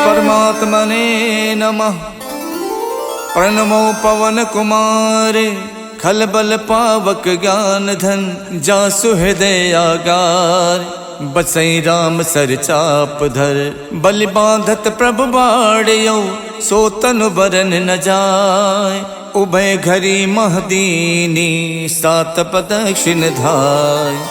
परमात्मने नमः। प्रणमो पवन कुमार खलबल पावक ज्ञान धन जासु हृदय आगार। बसई राम सर चाप धर बलि बांधत प्रभु बाड़ियो सो तनु बरन न जाय। उभय घरी महदीनी सात प्रदक्षिण धाय।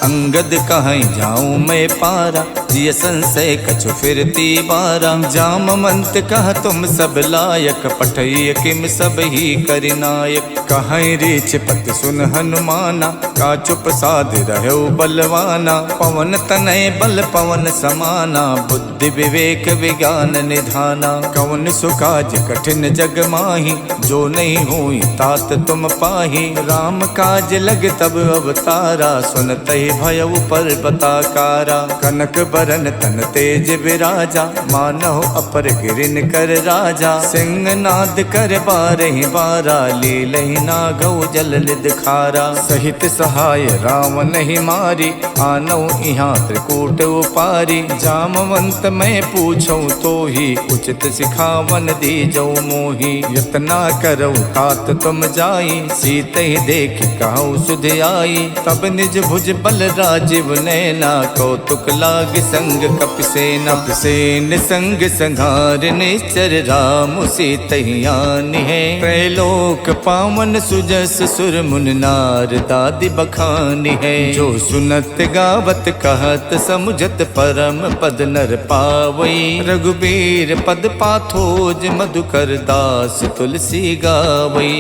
अंगद कहीं जाऊं मैं पारा जिय संशय कछु फिरती बारा। जामवंत कह तुम सब लायक पठय किम सब ही करिनायक। कहीं रीछ पत सुन हनुमाना का चुप साध रहो बलवाना। पवन तनय बल पवन समाना बुद्धि विवेक विज्ञान निधाना। कवन सुकाज कठिन जग माही जो नहीं हुई तात तुम पाही। राम काज लग तब अवतारा सुनते भय पर बताकारा। कनक बरन तन तेज विराजा मानहो अपर गिरिन कर राजा। सिंह नाद कर बारहि बारा लीलहि नागौ जल निदखारा। सहित सहाय राम नहीं मारी आनौ इहाँ त्रिकूट उपारी। जामवंत मैं पूछूं तो ही उचित सिखावन दीजौ मोही। यतना करौ तात तुम जाई सीतहि देख कहु सुध आई। तब निज भुज बल राजीव नैना कौतुक लाग संग कपिसेना। कपिसेन संग संघार निश्चर राम सीतहियान है। त्रैलोक पावन सुजस सुर मुन नार दादि बखानी है। जो सुनत गावत कहत समुझत परम पद नर पावई। रघुबीर पद पाथोज मधुकर दास तुलसी गावई।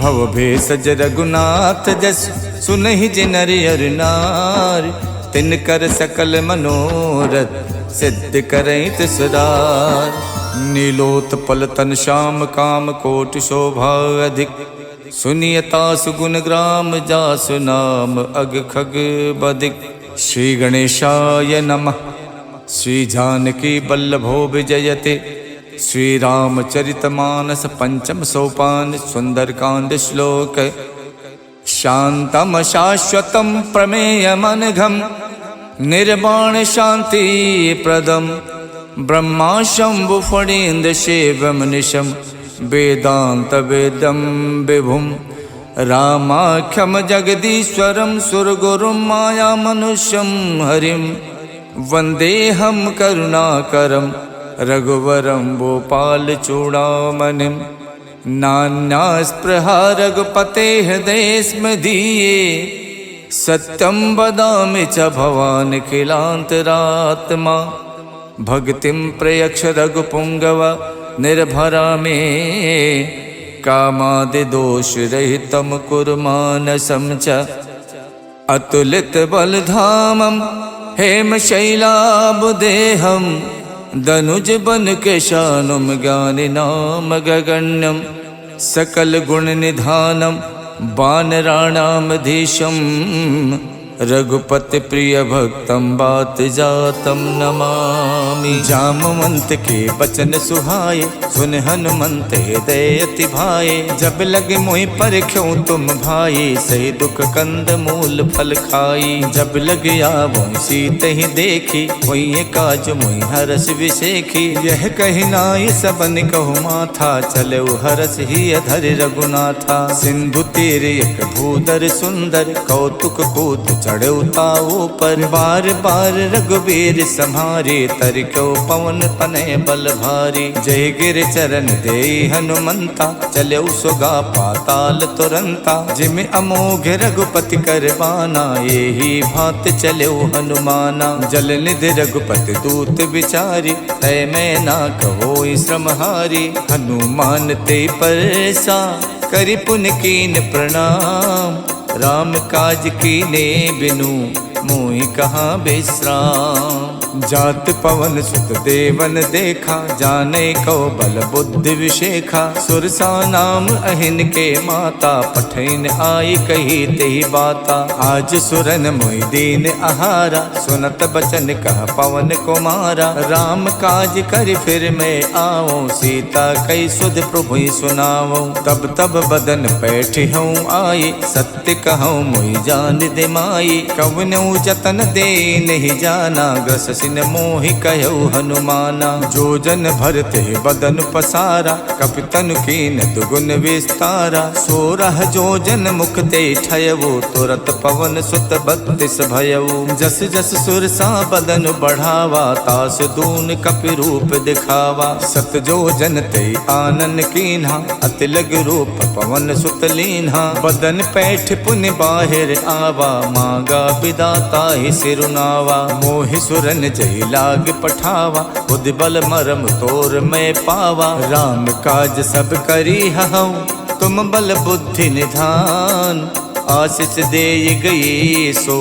भव भेषज रघुनाथ जस सुनहि जिन नर अर नार। तिनकर सकल मनोरथ सिद्ध करई तिसरार। नीलोत्पल तन श्याम काम कोटि शोभा अधिक। सुनियता सुगुण ग्राम जासु नाम अग खग बदिक। श्री गणेशाय नमः। श्री जानकी बल्लभो विजयते। श्री रामचरितमानस पंचम सोपान सुंदरकांड श्लोक। शांतम शाश्वतम प्रमेयमनघम निर्वाण शांति प्रदम। ब्रह्मा शंभु फणीन्द्र शिवम निशम वेदांत वेदम विभुम। रामाख्यम जगदीश्वरम सुरगुरुम माया मनुष्यम हरिम। वंदेहम करुणाकरम रघुवरम गोपाल चूड़ामणिम। नान्या स्पृहा रघुपते हृदय स्मदीये। सत्यं वदामि च भवान् खिलान्तरात्मा। भक्तिं प्रयक्ष रघुपुंगव निर्भरा मे। कामादिदोष रहितं कुरु मानसं च। अतुलित बलधामं हेमशैलाबुदेहं। दनुज बन केशानुम ज्ञानि नाम गगण्यम। सकल गुण निधानम वानराणामधीशम। रघुपति प्रिय भक्तम बात जातम नमामि। जामवंत के बचन सुहाए सुन हनुमंत हृदय अति भाए। जब लगे मोहि परख्यों तुम भाई सही दुख कंद मूल फल खाई। जब लग आवो सीतहि देखी होइए काज मोहि हरस विसेखी। यह कहि नाई सबन कहु माथा चलो हरस ही अधर रघुनाथा। सिंधु तीर एक भूधर सुंदर कौतुक कूद चढ़ो ताऊ पर। बार बार रघुबीर सम्हारे तरक्यो पवन तनय बल भारी। जय गिर चरण दे हनुमंता चलो सुगा पाताल तुरंता। जिम अमोघ रघुपति करबाना यही भात चलो हनुमाना। जल निधि रघुपति दूत विचारी तय मैं ना कहो श्रमहारी। हनुमान ते परसा करि पुन कीन प्रणाम। राम काज कीने बिनु मोहि कहाँ विश्राम। जात पवन सुत देवन देखा जाने को बल बुद्धि विशेखा। सुरसा नाम अहिन के माता पठैन आई कही तेहि बाता। आज सुरन मोहि दीन आहारा सुनत बचन कह पवन कुमारा। राम काज कर फिर मैं आओ सीता कई सुध प्रभु सुनाओ। तब तब बदन पैठ हूँ आई सत्य कहूँ मोहि जान दिमाई। कवनौ कहूँ जतन दे नहीं जाना, ग्रस सिन मोहि कहु हनुमाना। जो जन भरते बदन पसारा, कपितन कीन दुगुन विस्तारा। 16 जो जन मुखते ठयवो, तुरत पवन सुत 32 भयऊ। जस जस सुरसा बदन बढ़ावा, तास दून कपि रूप दिखावा। 7 जो जन ते आनन कीन्हा, अति लग रूप पवन सुत लीन्हा। बदन पैठ पुनि बाहिर आवा, मांगा विदाता ही सिरुनावा। मोहि सुरन जय लाग पठावा, बुद्धि बल मरम तोर मैं पावा। राम काज सब करी हऊँ, तुम बल बुद्धि निधान। आशीष दे गई सो,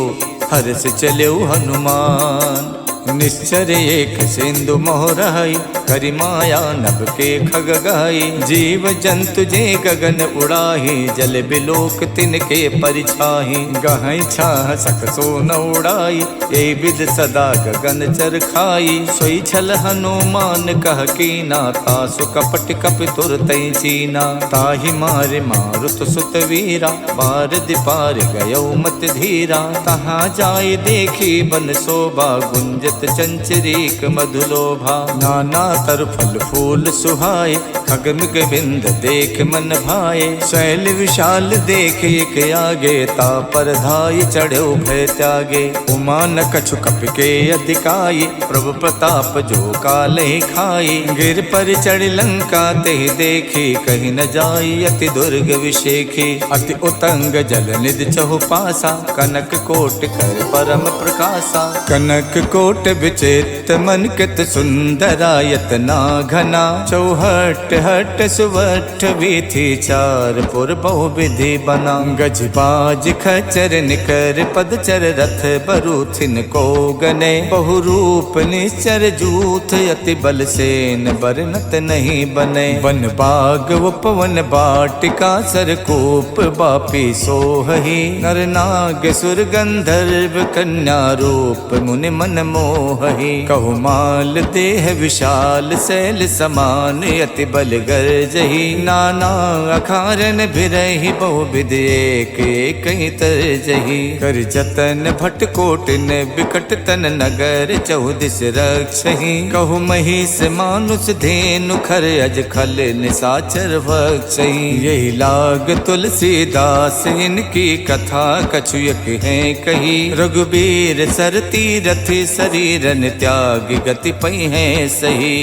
हर्ष चले हनुमान। निश्चर एक सिंधु मोहराई, करि माया नभ के खग गाई। जीव जंतु जे गगन उड़ाही, जल बिलोक तिनके परिछाही। गहई छाह सक सो न उड़ाई, यही विद सदा गगन चर खाई। सोई छल हनुमान कह कीना, तासु कपट कपि तुरतई चीना। ताहि मारे मारुत सुत वीरा, बारद पार गयो मत धीरा। तहाँ जाय देखी बन शोभा, गुंजत चंचरीक मधुलोभा। नाना तर फल फूल सुहाए, खगमिग बिंद देख मन भाए। शैल विशाल देख एक आगे, ता पर धाय चढ़ो भय त्यागे। उमा न कछु कपि के अधिकाई, प्रभु प्रताप जो काल ही खाई। गिर पर चढ़ लंका ते देखी, कहीं न जाई अति दुर्ग विशेखी। अति उतंग जल निधि चहु पासा, कनक कोट कर परम प्रकाशा। कनक कोट विचित मन कित सुंदरायत ना घना। चौहट हट सुवठ वीथी, चार पुर बहु विधि बना। गज बाज खचर निकर पदचर, रथ बरूथिन को गने। बहु रूप निश्चर जूथ, अति बल सेन बरनत नहीं बने। वन बाग उपवन बाटिका, सरकूप बापी सोहही। नर नाग सुर गंधर्व कन्या, रूप मुनि मन मोहहि। कहु माल देह विशाल, शैल समान अति बल गर्जहि। नाना अखारन बिरहि, बहु विध एक एक तरजहि। कर जतन भट कोटिन, बिकट तन नगर चहुदिस रक्षहि। कहु महिष मानुष धेनु, खर अज खल निसाचर भक्षहि। यही लाग तुलसीदास, इनकी कथा कछु एक है कही। रघुबीर सर तीरथ, शरीरन त्याग गति पई है सही।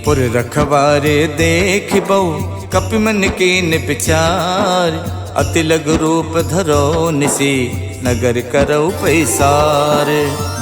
पुर रखवारे देख बहु, कपि मन कीन विचार। अति लघु रूप धरो निसी, नगर करौ पैसार।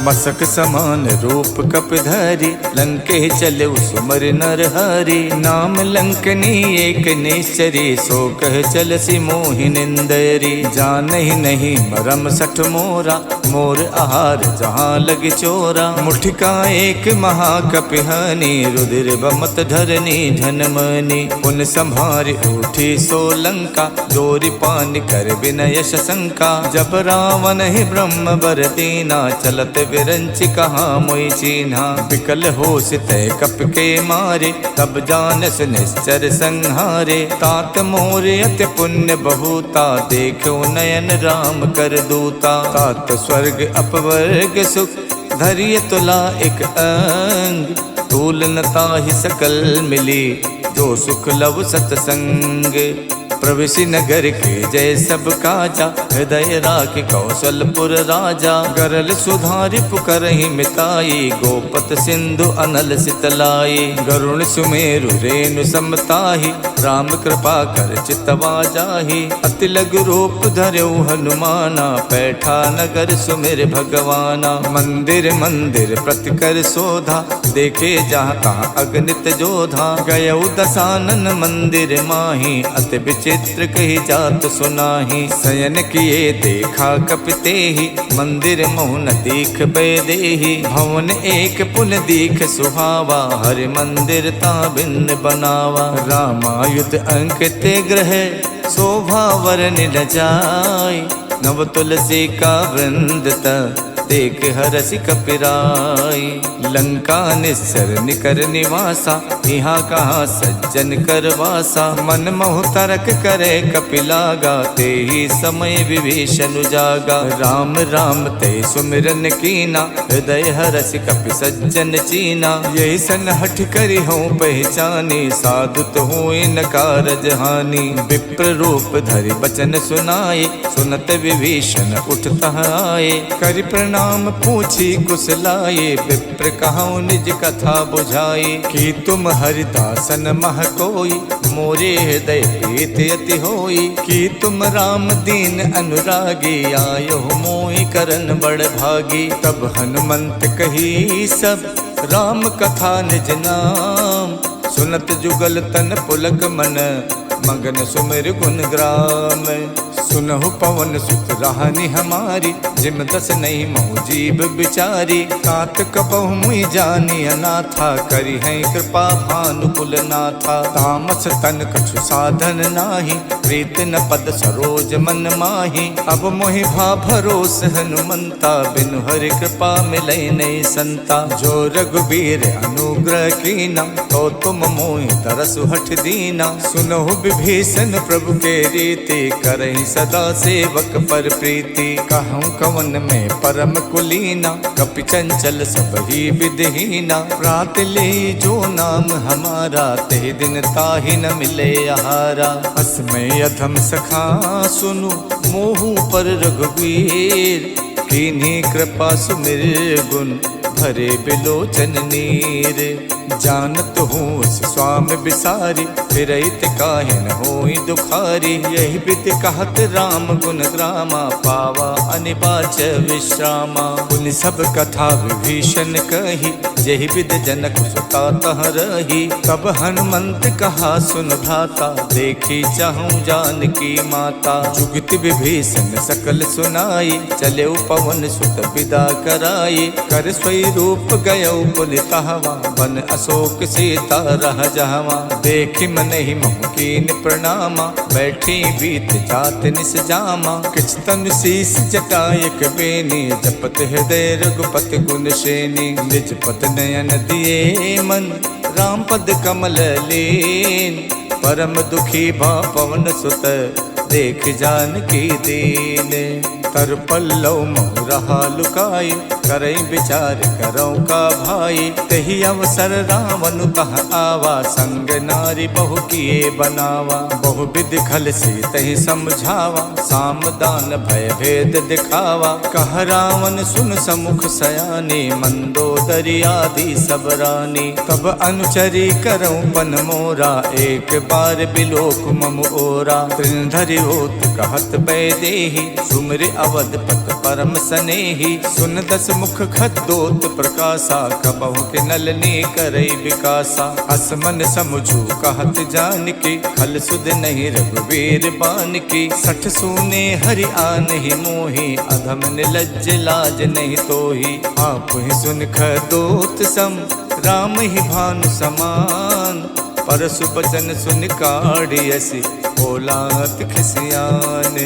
मसक समान रूप कपि धरि, लंके चले सुमर नर हरि। नाम लंकनी एक निश्चरी, सो कह चलसी मोहि निंदरी। जानहि नहीं मरम सठ मोरा, मोर आहार जहाँ लग चोरा। मुठिका एक महाकपिहानी, रुधिर बमत धरनी धनमनी। पुन संभार उठी सो लंका, जोरि पान कर विनय शंका। जब रावण ही ब्रह्म बर दीना, चलत विरंच कहा मोई चीन्हा। विकल होश तय कप के मारे, तब जानस निश्चर संहारे। तात मोर अति पुण्य बहुता, देखो नयन राम कर दूता। तात स्वर्ग अपवर्ग सुख, धरिय तुला एक अंग। तूल न ताहि सकल मिली, जो सुख लव सतसंग। प्रवेशी नगर के जय सब काजा, हृदय राख कौशलपुर राजा। गरल सुधारि पुकरहि मिताई, गोपत सिंधु अनल सितलाई। गरुण सुमेरु रेणु समताहि, राम कृपा कर चितवा जाहि। अति लघु रूप धरौ हनुमाना, पैठा नगर सुमिर भगवाना। मंदिर मंदिर प्रति कर शोधा, देखे जहाँ तहाँ अगणित जोधा। गयौ दसानन मंदिर माही, अति विचित्र कही जात सुनाही। शयन किए देखा कपितेहि, मंदिर मोहन दीख बैदेहि। भवन एक पुन दीख सुहावा, हरि मंदिर ता भिन्न बनावा। रामायुध अंकित ग्रह, शोभा वरन न जाय। नव तुलसी का वृंद देख हरसि कपिराई। लंका निस्सर निकर निवासा, यहाँ कहाँ सज्जन कर वासा। मन मोह तरक करे कपिलागा, ते ही समय विभीषण जागा। राम राम ते सुमिरन कीना, हृदय हरसि कपि सज्जन चीना। यही सन हठ करी हूँ पहचानी, साधु तो हूँ न कारज हानि। विप्र रूप धरि बचन सुनाए, सुनत विभीषण उठता आए। करि प्रणाम पूछी कुशलाए, विप्र कहूँ निज कथा बुझाए। कि तुम हरिदासन मह कोई, मोरे हृदय प्रीत अति होई। कि तुम राम दीन अनुरागी, आयो मोहि करन बड़ भागी। तब हनुमंत कही सब, राम कथा निज नाम। सुनत जुगल तन पुलक मन, मगन सुमिर गुण ग्राम। सुनहु पवन सुत राहनि हमारी, जिम दस नहीं महु जीव बिचारी। तात कपहु मुई जानी अनाथा, करी है कृपा भानुकुल नाथा। तामस तन कछु साधन नाही, प्रीत न पद सरोज मन माही। अब मोहि भा भरोस हनुमंता, बिनु हरि कृपा मिलै नहीं संता। जो रघुबीर अनुग्रह कीना, तो तुम मोहि तरसु हठ दीना। सुनहु विभीषण प्रभु के रीति, करहि सदा सेवक पर प्रीति। कहूँ कवन में परम कुलीना, कपि चंचल सब ही विधहीना। प्रात ले जो नाम हमारा, ते दिन ताहि न मिले आहारा। अस में अधम सखा सुनु, मोहु पर रघुवीर। कीन्ही कृपा सुमिर गुण, भरे बिलोचन नीर। जानत हूँ उस स्वामी बिसारी, फिरहित काहे न होई दुखारी। यही विधि कहत राम गुण ग्रामा, पावा अनिबाच विश्रामा। पुन सब कथा विभीषण कही, यही विधि जनक सुता तह रही। तब हनुमंत कहा सुन भ्राता, देखी चाहूँ जानकी माता। जुगति विभीषण सकल सुनाई, चले पवन सुत विदा कराई। कर स्वई रूप गयो पुलितहवा, बन अशोक सीता रह जहवा। देखि मन ही मोह कीन प्रणामा, बैठी बीत जात निस जामा। किछ तनु शीस जटायक बेनी, जपत हृदय रघुपति गुण श्रेणी। निज पत नयन दिए मन, राम पद कमल लीन। परम दुखी भा पवन सुत, देख जानकी दीन। तर पल्लव मोह रहा लुकाई, करई विचार करौ का भाई। तही अवसर रावण तह आवा, संग नारी बहु किए बनावा। बहु विधि खल से तही समझावा, साम दान भय भेद दिखावा। कह रावण सुन समुख सयानी, मंदोदरी आदि सब रानी। तब अनुचरी करौ पन मोरा, एक बार बिलोक मम ओरा। त्रिनधरि होत कहत बैदेही, सुमिर अवध पत परम सनेही। सुन दस मुख खद्दोत प्रकाशा, कबहु के नलनी करई विकासा। असमन समझू कहत जानकी, खल सुध नहीं रघुवीर बानकी। सठ सूने हरि आन ही मोही, अधम निलज्ज लाज नहीं तोही। आप ही सुन खद्दोत सम, राम ही भानु समान। परसु बचन सुन काढ़ियसि, बोलात खिसियान।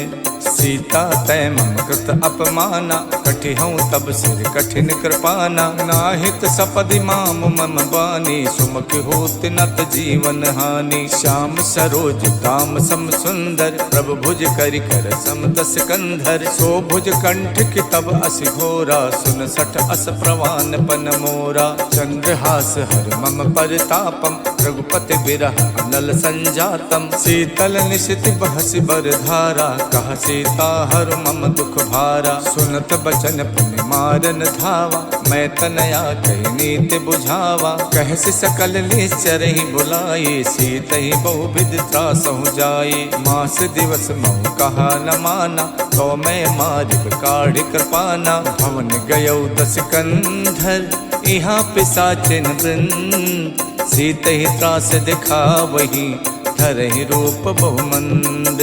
सीता तय मम कृत अपमाना, कठिहऊँ तब सिर कठिन कृपाना। नाहित सपदि माम मम बानी, सुमुख होत नत जीवन हानि। श्याम सरोज दाम सम सुंदर, प्रभु भुज करि कर सम दस कंधर। सो भुज कंठ की तब अस घोरा, सुन सठ अस प्रवान पन मोरा। चंद्रहास हर मम परतापम, रघुपति बिरह अनल संजातम। शीतल निशित बहसि बर धारा, कह सीता हर मम दुख भारा। सुनत बचन पुनि मारन धावा, मैं तनया कही नीति बुझावा। कहसि सकल निश्चर ही बुलाई, सीत ही बहुविध त्रासहु जाई। मास दिवस महु कहा न माना, तो मैं मारिब काढ़ कृपाना। भवन गयौ दस कंधर, यहाँ पिशाचिन वृंद। सीत ही त्रास दिखा वही, धरहि रूप बहुमंद।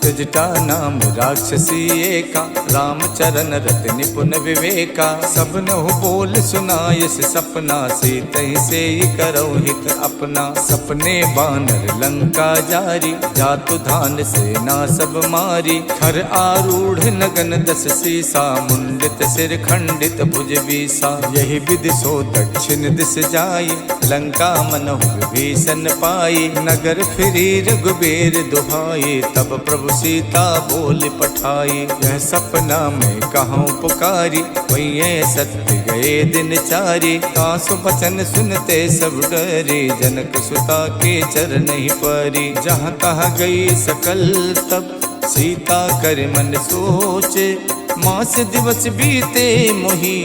त्यजटा नाम राक्षसी एका, रामचरण रत निपुण विवेका। सब नहु बोल सुनायस सपना, सीतहि से करौ हित अपना। सपने बानर लंका जारी, जातु धान सेना सब मारी। खर आरूढ़ नगन दस सीसा, मुंडित सिर खंडित भुज बीसा। यही विधि सो दक्षिण दिस जाई, लंका मनहु विभीषण पाई। नगर फिरी रघुबीर दुहाई, तब प्रभु सीता बोल पठाई। यह सपना में कहूँ पुकारी, वही सत्य गए दिन चारी। कासु बचन सुनते सब डरे, जनक सुता के चरण ही परी। जहाँ तहाँ गई सकल तब, सीता कर मन सोचे। मास दिवस बीते मोही,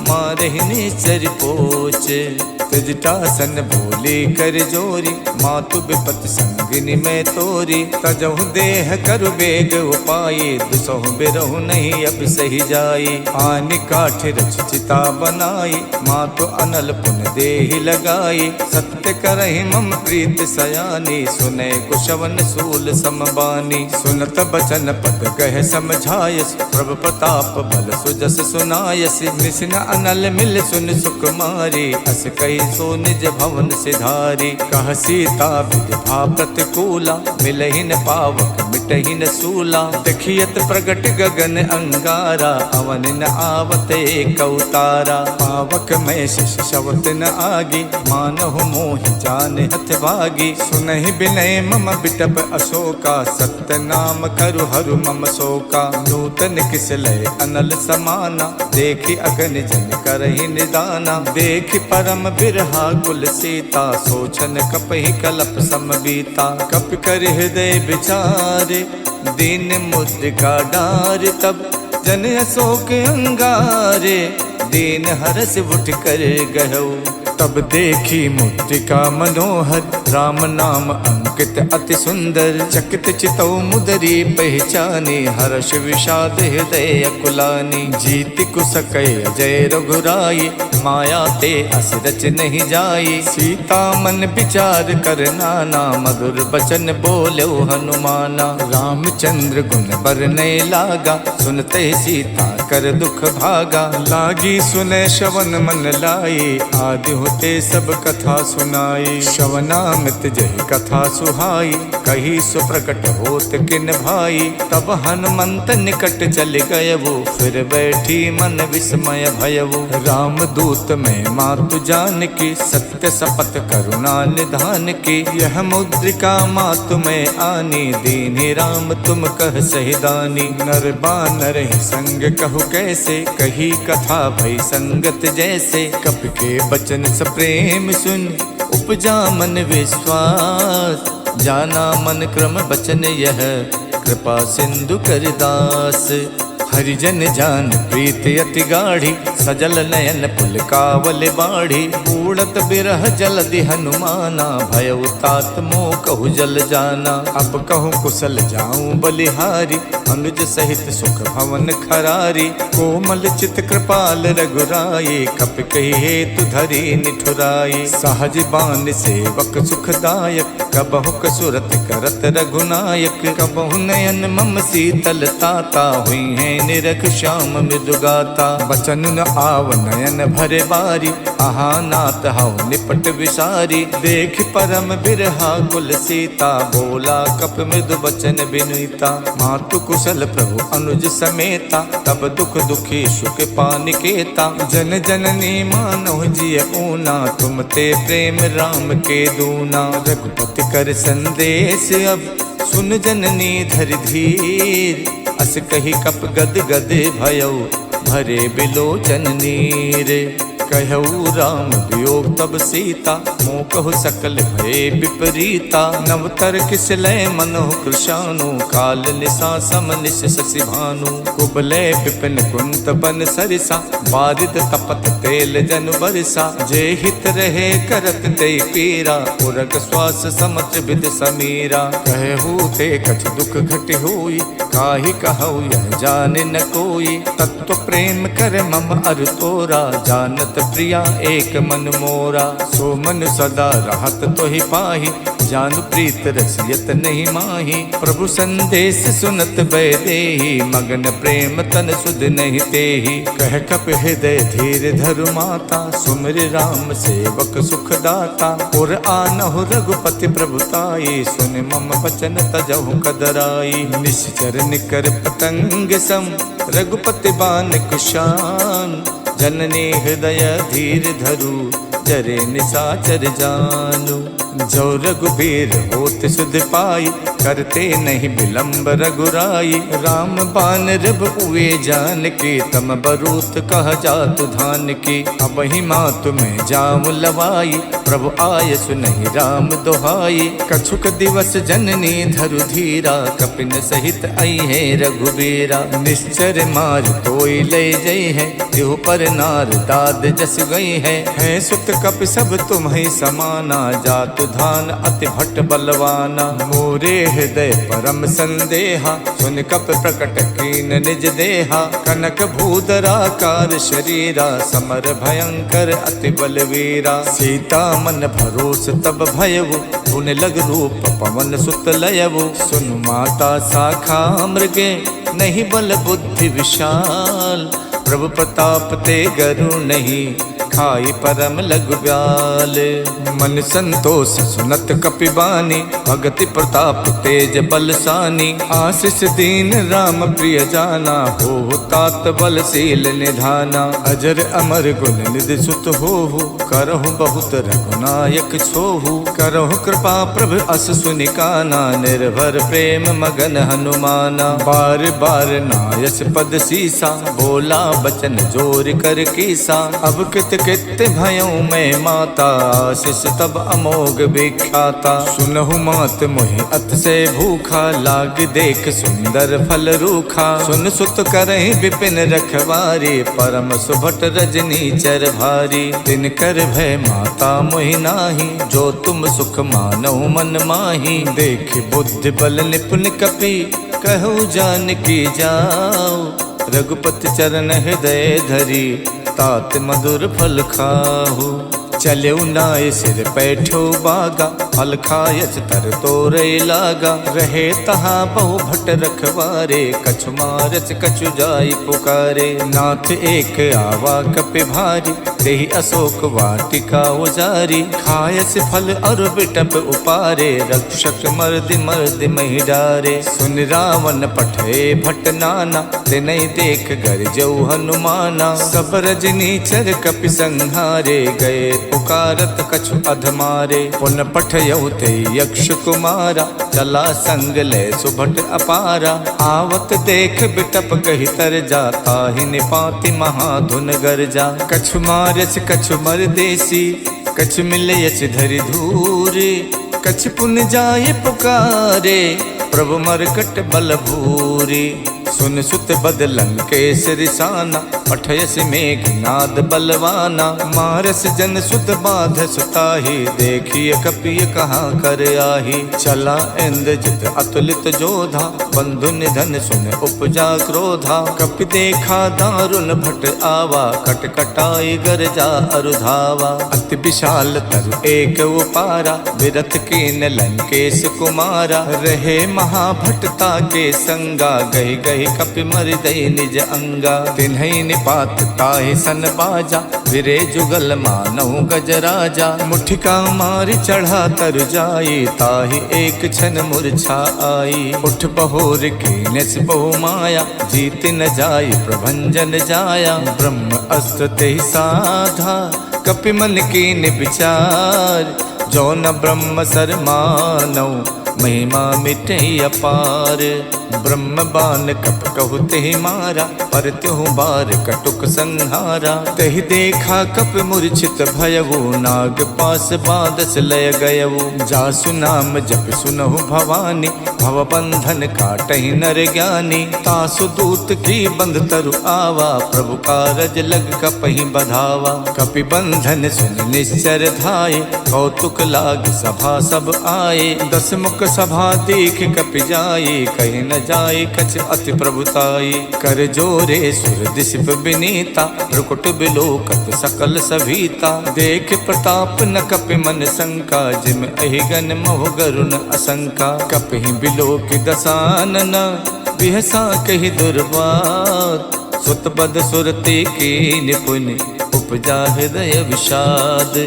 मारहिने चर पोचे। त्यजटा सन बोले कर जोरी, मातु विपत संगिनी में तोरी। तजहु देह करु बेग उपाये, दुसहु बिरहु नहीं अब सही जाई। आनि काठ रच चिता बनाई, मातु अनल पुन देहि लगाई। सत्य करहि मम प्रीत सयानी, सुने कुशवन सूल समबानी। सुनत बचन पद कह समझायस, प्रभु प्रताप बल सुजस सुनायस। निसिन अनल मिल सुन सुकुमारी, अस कई सो निज भवन सिधारी। कह सीता विधि प्रतिकूला, मिलहि न पावक मिटहि न सूला। देखियत प्रगट गगन अंगारा, अवन न आवत एक अवतारा। पावक में शिष शवत न आगी, मानहु मोहि जान हथ भागी। सुनहि बिनय मम बिटप अशोका, सत्य नाम करु हरु मम शोका। नूतन किस लय अनल समाना, देखि अगन जन करहि निदाना। देखि परम बिरहा कुल सीता, सोचन कपहि कलप समबीता। कप कर हृदय विचारे, दीन मुद्रिका डार। तब जन अशोक अंगारे, दीन हरस उठ कर गहु। तब देखी मुद्रिका मनोहर, राम नाम अंकित अति सुंदर। चकित चितौ मुदरी पहचानी, हर्ष विषाद हृदय अकुलानी। जीति कुसकै अजय रघुराई, माया ते अस रच नहीं जाई। सीता मन विचार कर नाना, मधुर बचन बोलो हनुमाना। रामचंद्र गुण बरनै लागा, सुनते सीता कर दुख भागा। लागी सुने श्रवण मन लाई, आदि होते सब कथा सुनाई। श्रवणामृत जय कथा सुहाई, कही सुप्रकट होत किन भाई। तब हनुमंत निकट चल गए वो, फिर बैठी मन विस्मय भयवो। राम दूत में मातु जान की, सत्य शपथ करुणा निधान की। यह मुद्रिका मातु में आनी, दीन्हि राम तुम कह सही दानी। नर बानर ही संग कहु कैसे, कही कथा भई संगत जैसे। कपि के बचन प्रेम सुन, उपजा मन विश्वास। जाना मन क्रम बचन यह, कृपा सिंधु कर दास। हरिजन जान प्रीत अति गाढ़ी, सजल नयन पुलकावल बाढ़ी। उड़त बिरह जलधि हनुमाना, भयउ तात मोह कहु जल जाना। अब कहूँ कुशल जाऊं बलिहारी, अनुज सहित सुख भवन खरारी। कोमल चित कृपाल रघुराई, कप कही हेतु धरी निठुराई। सहज बान सेवक सुखदायक, कबहु कसुरत करत रघुनायक। कबहु नयन मम शीतल ताता, हुई है निरख श्याम मृदुगाता। बचन न आव नयन भरे बारी, आहा नाथ हव निपट विसारी। देख परम बिरहा कुल सीता, बोला कप मृदु बचन बिनुता। मातु कुशल प्रभु अनुज समेता, तब दुख दुखी सुख पानिकेता। जन जननी मानो जिय ऊना, तुम ते प्रेम राम के दूना। रघुपति कर संदेश अब, सुन जननी धर धीर। अस कही कप गद गद भयउ, भरे बिलोचन नीर। कहऊ राम वियोग तब सीता, मोह कहु सकल भय विपरीता। नवतर किस लय मनोह कृशानु, काल निशा सम निश शशि भानु। कुबलय विपिन कुंत बन सरिसा, बारिद तपत तेल जन बरसा। जे हित रहे करत ते पीरा, उरग श्वास समत विद समीरा। कहू ते कछ दुख घट होई, काहि कहऊ यह जान न कोई। तत्व प्रेम कर मम अर तोरा, जानत प्रिया एक मन मोरा। सो मन सदा रहत तो ही पाही, जानु प्रीत रसियत नहीं माही। प्रभु संदेश सुनत बैदेही, मगन प्रेम तन सुध नहीं तेही। कह कप हृदय धीर धरु माता, सुमिर राम सेवक सुख दाता। और आनहु रघुपति प्रभुताई, सुन मम वचन तजहु कदराई। निश्चर निकर पतंग सम, रघुपति बान कुशान। जननी हृदय धीर धरु, जरे निशाचर जानु। जो रघुबीर होत सुध पाई, करते नहीं विलंब रघुराई। राम बान रब उए जान के, तम बरूत कह जातु धान की। अब ही मातु में जाऊं लवाई, प्रभु आय सुनहि राम दोहाई। कछुक दिवस जननी धरु धीरा, कपिन सहित आई है रघुबीरा। निश्चर मार तोई ले जई है, देहु पर नार दाद जस गई है। सुत कपि सब तुम्हि समाना, जातु धान अति भट्ट बलवाना। मोरे हृदय परम संदेहा, सुन कप प्रकट कीन निज देहा। कनक भूधराकार शरीरा, समर भयंकर अति बलवीरा। सीता मन भरोस तब भयवु, पुन लग रूप पवन सुत लयवु। सुन माता शाखा मृगे, नहीं बल बुद्धि विशाल। प्रभु प्रताप ते गरु नहीं, खाई परम लघु ब्याल। मन संतोष सुनत कपिबानी, भगति प्रताप तेज बलसानी। आशीष दीन राम प्रिय जाना, हो तात बलशील निधाना। अजर अमर गुण निधि सुत होहु, करहु बहुत रघुनायक छोहु। करहु कृपा प्रभु अस सुनिकाना, निर्भर प्रेम मगन हनुमाना। बार बार नायस पद सीसा, बोला बचन जोर कर कीसा। अब कित कित भयों मैं माता, आशीष तब अमोघ विख्याता। सुनहु मात मोहि अत से भूखा, लाग देख सुंदर फल रूखा। सुन सुत करहि विपिन रखवारी, परम सुभट रजनी चर भारी। तिन कर भय माता मोहि नाही, जो तुम सुख मानहु मन माही। देख बुद्धि बल निपुण कपि, कहु जानकी जाओ। रघुपति चरण हृदय धरी, तात मधुर फल खाहु। चलऊ नाय सिर पैठो बागा, फल खायच तर तोरे लागा। रहे तहा बहु भट रखवारे, कछु मारच कछु जाई पुकारे। नाथ एक आवा कपि भारी, देहि अशोक वाटिका उजारी। खायस फल और बिटप उपारे, रक्षक मर्दि मर्दि महि डारे। सुन रावण पठे भट नाना, तिनहि देख गरजऊ हनुमाना। सब रजनी चर कपि संहारे, गए पुकारत कछु अधमारे। पुन पठयउ ते यक्ष कुमारा, चला संग ले सुभट अपारा। आवत देख बिटप कहि तर जा, ताहि निपाति महाधुन गरजा। कछु मारच कछु मर देसी, कछु मिलयच धरि धूरे। कछु पुन जाय पुकारे, प्रभु मरकट बल भूरी। सुन सुत बदलन केस रिसाना, पठयस मेघनाद बलवाना। मारस जन सुत बाध सुताही, देखिए कपिय कहाँ कर आही। चला इंद्रजित अतुलित जोधा, बंधु निधन सुन उपजा क्रोधा। कपि देखा दारुण भट आवा, कटकटाई गरजा अरुधावा। अति विशाल तरु एक उपारा, विरथ कीन लंकेश कुमारा। रहे महाभटता के संगा, गही गही कपि मर दई निज अंगा। तिन्हि निपात ताहि सन बाजा, विरे जुगल मानहु गजराजा। मुठिका मारि चढ़ा तरु जाई, ताहि एक क्षण मूर्छा आई। उठ बहोर कीनस बहु माया, जीत न जाय प्रभंजन जाया। ब्रह्म अस्त्र तेहि साधा, कपि मन कीन विचार। जो न ब्रह्म सर मानौ, महिमा मिटे अपार। ब्रह्म बान कप कहु तेहि मारा, पर त्यों बार कटुक संहारा। तेहि देखा कप मूर्छित भयवु, नाग पास बादस लय गयवु। जासु नाम जप सुनहु भवानी, भव बंधन काटहि नर ज्ञानी। तासु दूत की बंध तरु आवा, प्रभु कारज लग कपहि बधावा। कपि बंधन सुन निश्चर धाये, कौतुक लाग सभा सब आए। दस मुख सभा देख कपि जाई, कहीं न जाई कछ अति प्रभुताई। कर जोरे सुर दिशप विनीता, रुकुट बिलोकत सकल सभीता। देख प्रताप न कपि मन शंका, जिम अहिगन मोह गरुण असंका। कपि बिलोक दसानन, बिहसा कहि दुर्वात। सुत बद सुरते की निपुण, उपजा हृदय विषाद।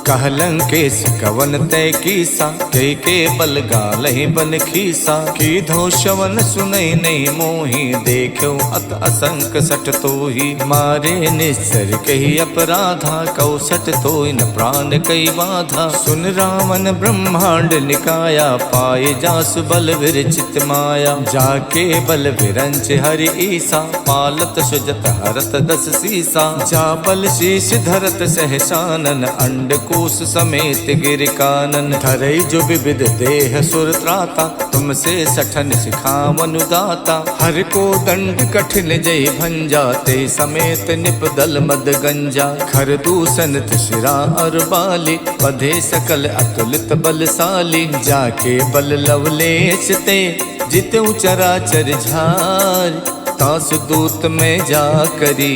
कहलंकेश कवन तय कीसा, कई के बल गालहि बन खीसा। की धो शवन सुनई नहीं मोही, देखो अत असंक सट तोही। मारे निस्सर कही अपराधा, कौ सट तोय न प्राण कई बाधा। सुन रावण ब्रह्मांड निकाया, पाए जासु बल विरचित माया। जाके बल विरंच हरि ईसा, पालत सुजत हरत दस सीसा। जा बल शीश धरत सहसानन, अंड कोश समेत गिर कानन। धरई जो विविध देह सुर त्राता, तुमसे सठन सिखावन दाता। हर को दंड कठिन जय भंजा, ते समेत निपदल मद गंजा। खर दूषण शिरा और बाली, बधे सकल अतुलित बलशाली। जाके बल लवलेश ते, जितु चराचर झार। तासु दूत में जा करी,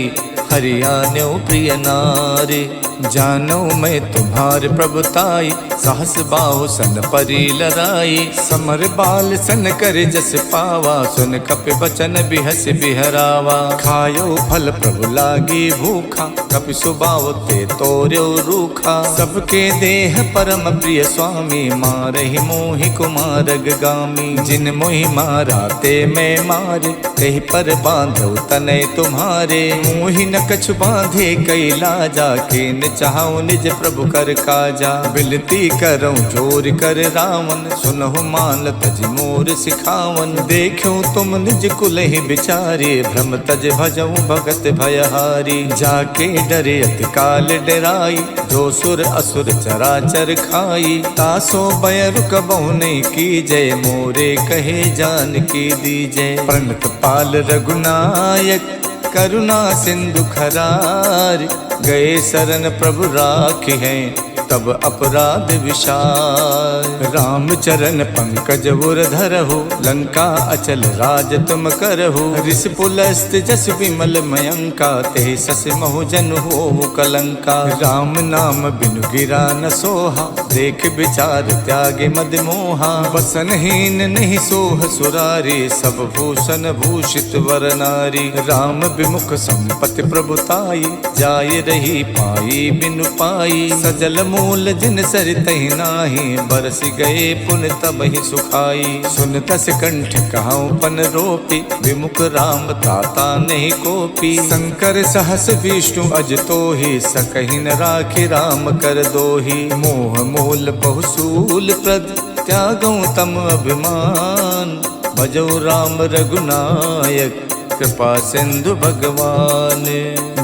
हरियाण्यो प्रिय नारी। जानो मैं तुम्हार प्रभुताई, सहस बाहु सन परी लराई। समर बाल सन कर जस पावा, सुन कपि बचन बिहस बिहरावा। खायो फल प्रभु लागी भूखा, कपि सुबाव ते तोर्यो रूखा। सबके देह परम प्रिय स्वामी, मारहि मोहि कुमारग गामी। जिन मोहि मारा ते मैं मारे, कहीं पर बांधो तनय तुम्हारे। मोहि न कछु बांधे कई लाजा, के चाहूं निज प्रभु कर काजा। बिनती करऊं जोर कर रावण, सुनहु मान तज मोर सिखावन। देखूं तुम निज कुल ही बिचारे, भ्रम तज भजऊं भगत भयहारी। जाके डरे अति काल डराई, जो सुर असुर चराचर खाई। तासो भय रुकबहु नहीं कीजय, मोरे कहे जान की दीजय। प्रणत पाल रघुनायक, करुणा सिंधु खरार। गए शरण प्रभु राखी हैं, तब अपराध विशाल। राम चरण पंकज उर धरहु, लंका अचल राज तुम करहु। ऋषि पुलस्त जस विमल मयंका, ते सस महु जन होहु कलंका। राम नाम बिनु गिरा न सोहा, देख विचार त्यागे मद मोहा। बसनहीन नहीं सोह सुरारी, सब भूषण भूषित वर नारी। राम विमुख संपत्ति प्रभुताई, जाय रही पाई बिनु पाई। सजल मूल जिन सरितहि नाही, बरस गए पुन तब ही सुखाई। सुन तस कंठ कहाऊं पन रोपी, विमुख राम ताता नहीं कोपी। शंकर सहस विष्णु अज तोहि, सकहि न राखि राम कर दोहि। मोह मूल बहुसूल प्रद, त्यागऊं तम अभिमान। भजौ राम रघुनायक, कृपा सिंधु भगवान।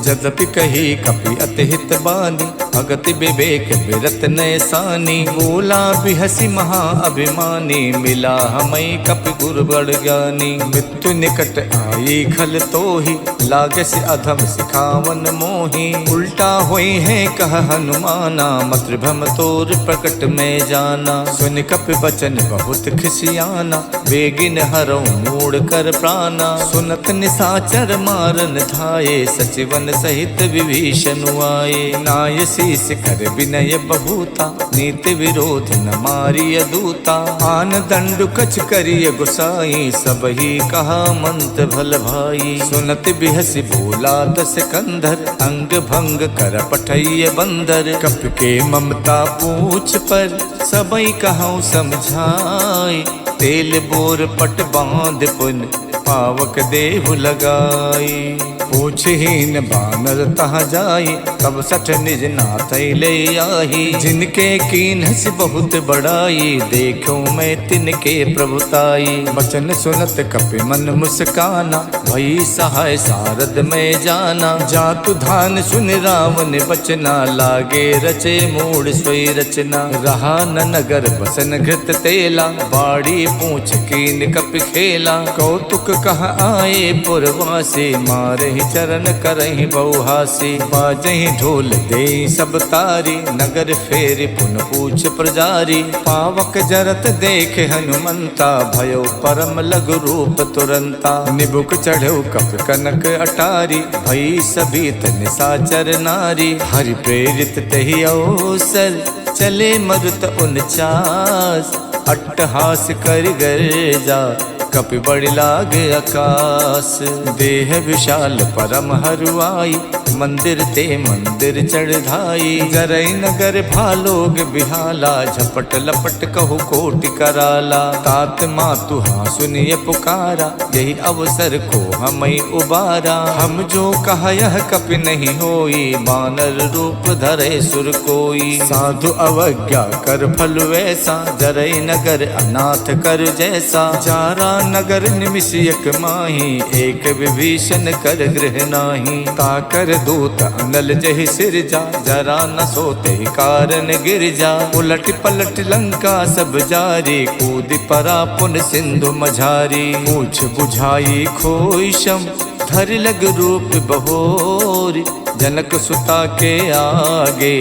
जदपि कही कपि अति हित बानी, भगति विवेक बिरत नैसानी। बोला बिहसी महा अभिमानी, मिला हमई कपि गुरु बड़ ज्ञानी। मृत्यु निकट आई खल तोहि, लागस अधम सिखावन मोहि। उल्टा होई है कह हनुमाना, मत्रभम तोर प्रकट में जाना। सुन कपि बचन बहुत खिसियाना, बेगिन हरौ मूड़ कर प्राणा। सुनत निसाचर मारन धाये, सचिवन सहित विभीषण आए। नाय शीस कर विनय बहुता, नीति विरोध न मारिय दूता। आन दंड कछ करिय गुसाई, सब ही कहा मंत भल भाई। सुनत बिहसी बोला दस कंधर, अंग भंग कर पठैय बंदर। कप के ममता पूछ पर, सबई कहूँ समझाई। तेल बोर पट बांध पुन, पावक देहु लगाई। पूछहीन बानर तहाँ जाई, तब सठ निज नाथ ले आही। जिनके कीन्हस बहुत बड़ाई, देखो मैं तिनके प्रभुताई। बचन सुनत कपि मन मुस्काना, भई सहाय सारद में जाना। जातु धान सुन रावण बचना, लागे रचे मूड सोई रचना। रहा न नगर बसन घृत तेला, बाड़ी पूछ कीन कपि खेला। कौतुक कह आए पुरवासी, मारे चरण करहि बहुहासी। बाजहि ढोल देई सब तारी, नगर फेरि पुन पूछ प्रजारी। पावक जरत देख हनुमंता, भयो परम लघु रूप तुरंता। निबुक चढ़ऊ कप कनक अटारी, भई सबीत निशाचर नारी। हरि प्रेरित तहि अवसर, चले मरुत 49। अट्टहास कर गर्जा, कपि बड़ि लागे आकाश। देह विशाल परम हरुआई, मंदिर ते मंदिर चढ़ाई। जरई नगर भालोग बिहाला, झपट लपट कहु कोटि कराला। तात मातु हाँ सुनिय पुकारा, यही अवसर को हमई उबारा। हम जो कहा यह कपि नहीं होई, बानर रूप धरे सुर कोई। साधु अवज्ञा कर फल वैसा, जरई नगर अनाथ कर जैसा। चारा नगर निमिष एक माही, एक विभीषण कर गृह नाही। ताकर दूत अनल जहि सिरजा, जरा न सोते कारण गिर जा। उलट पलट लंका सब जारी, कूद परा पुन सिंधु मझारी। पूछ बुझाई खोई शम, धर लग रूप बहोरी। जनक सुता के आगे,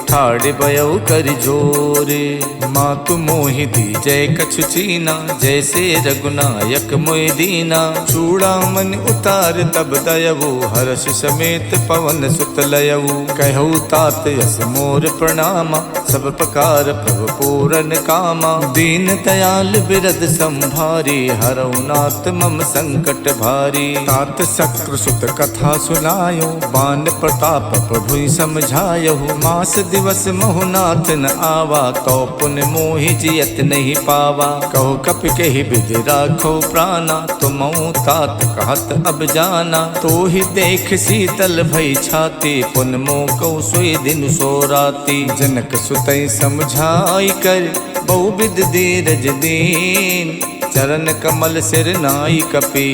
ठाड़ बयऊ कर जोरे। मातु मोहि दी जय कछु चीना, जैसे रघुनायक मोहि दीना। चूड़ामणि उतार तब दयवु, हर्ष समेत पवन सुत लयऊ। कहु तात यस मोर प्रणामा, सब प्रकार प्रभु पूरन कामा। दीन दयाल बिरद संभारी, हरऊ नाथ मम संकट भारी। तात शक्र सुत कथा सुनायो, बान प्रताप प्रभु समझायो। मास दिवस महुनाथ न आवा, तो पुन मोहि जियत नहीं पावा। कहो कपि कहि विधि राखो प्राणा, तुमऊ तात कहत अब जाना। तो ही देख शीतल भई छाती, पुन मोह कहु सोई दिन सो राती। जनक सुतई समझाई कर, बहुविध धीरज दीन। चरण कमल सिर नाई कपि,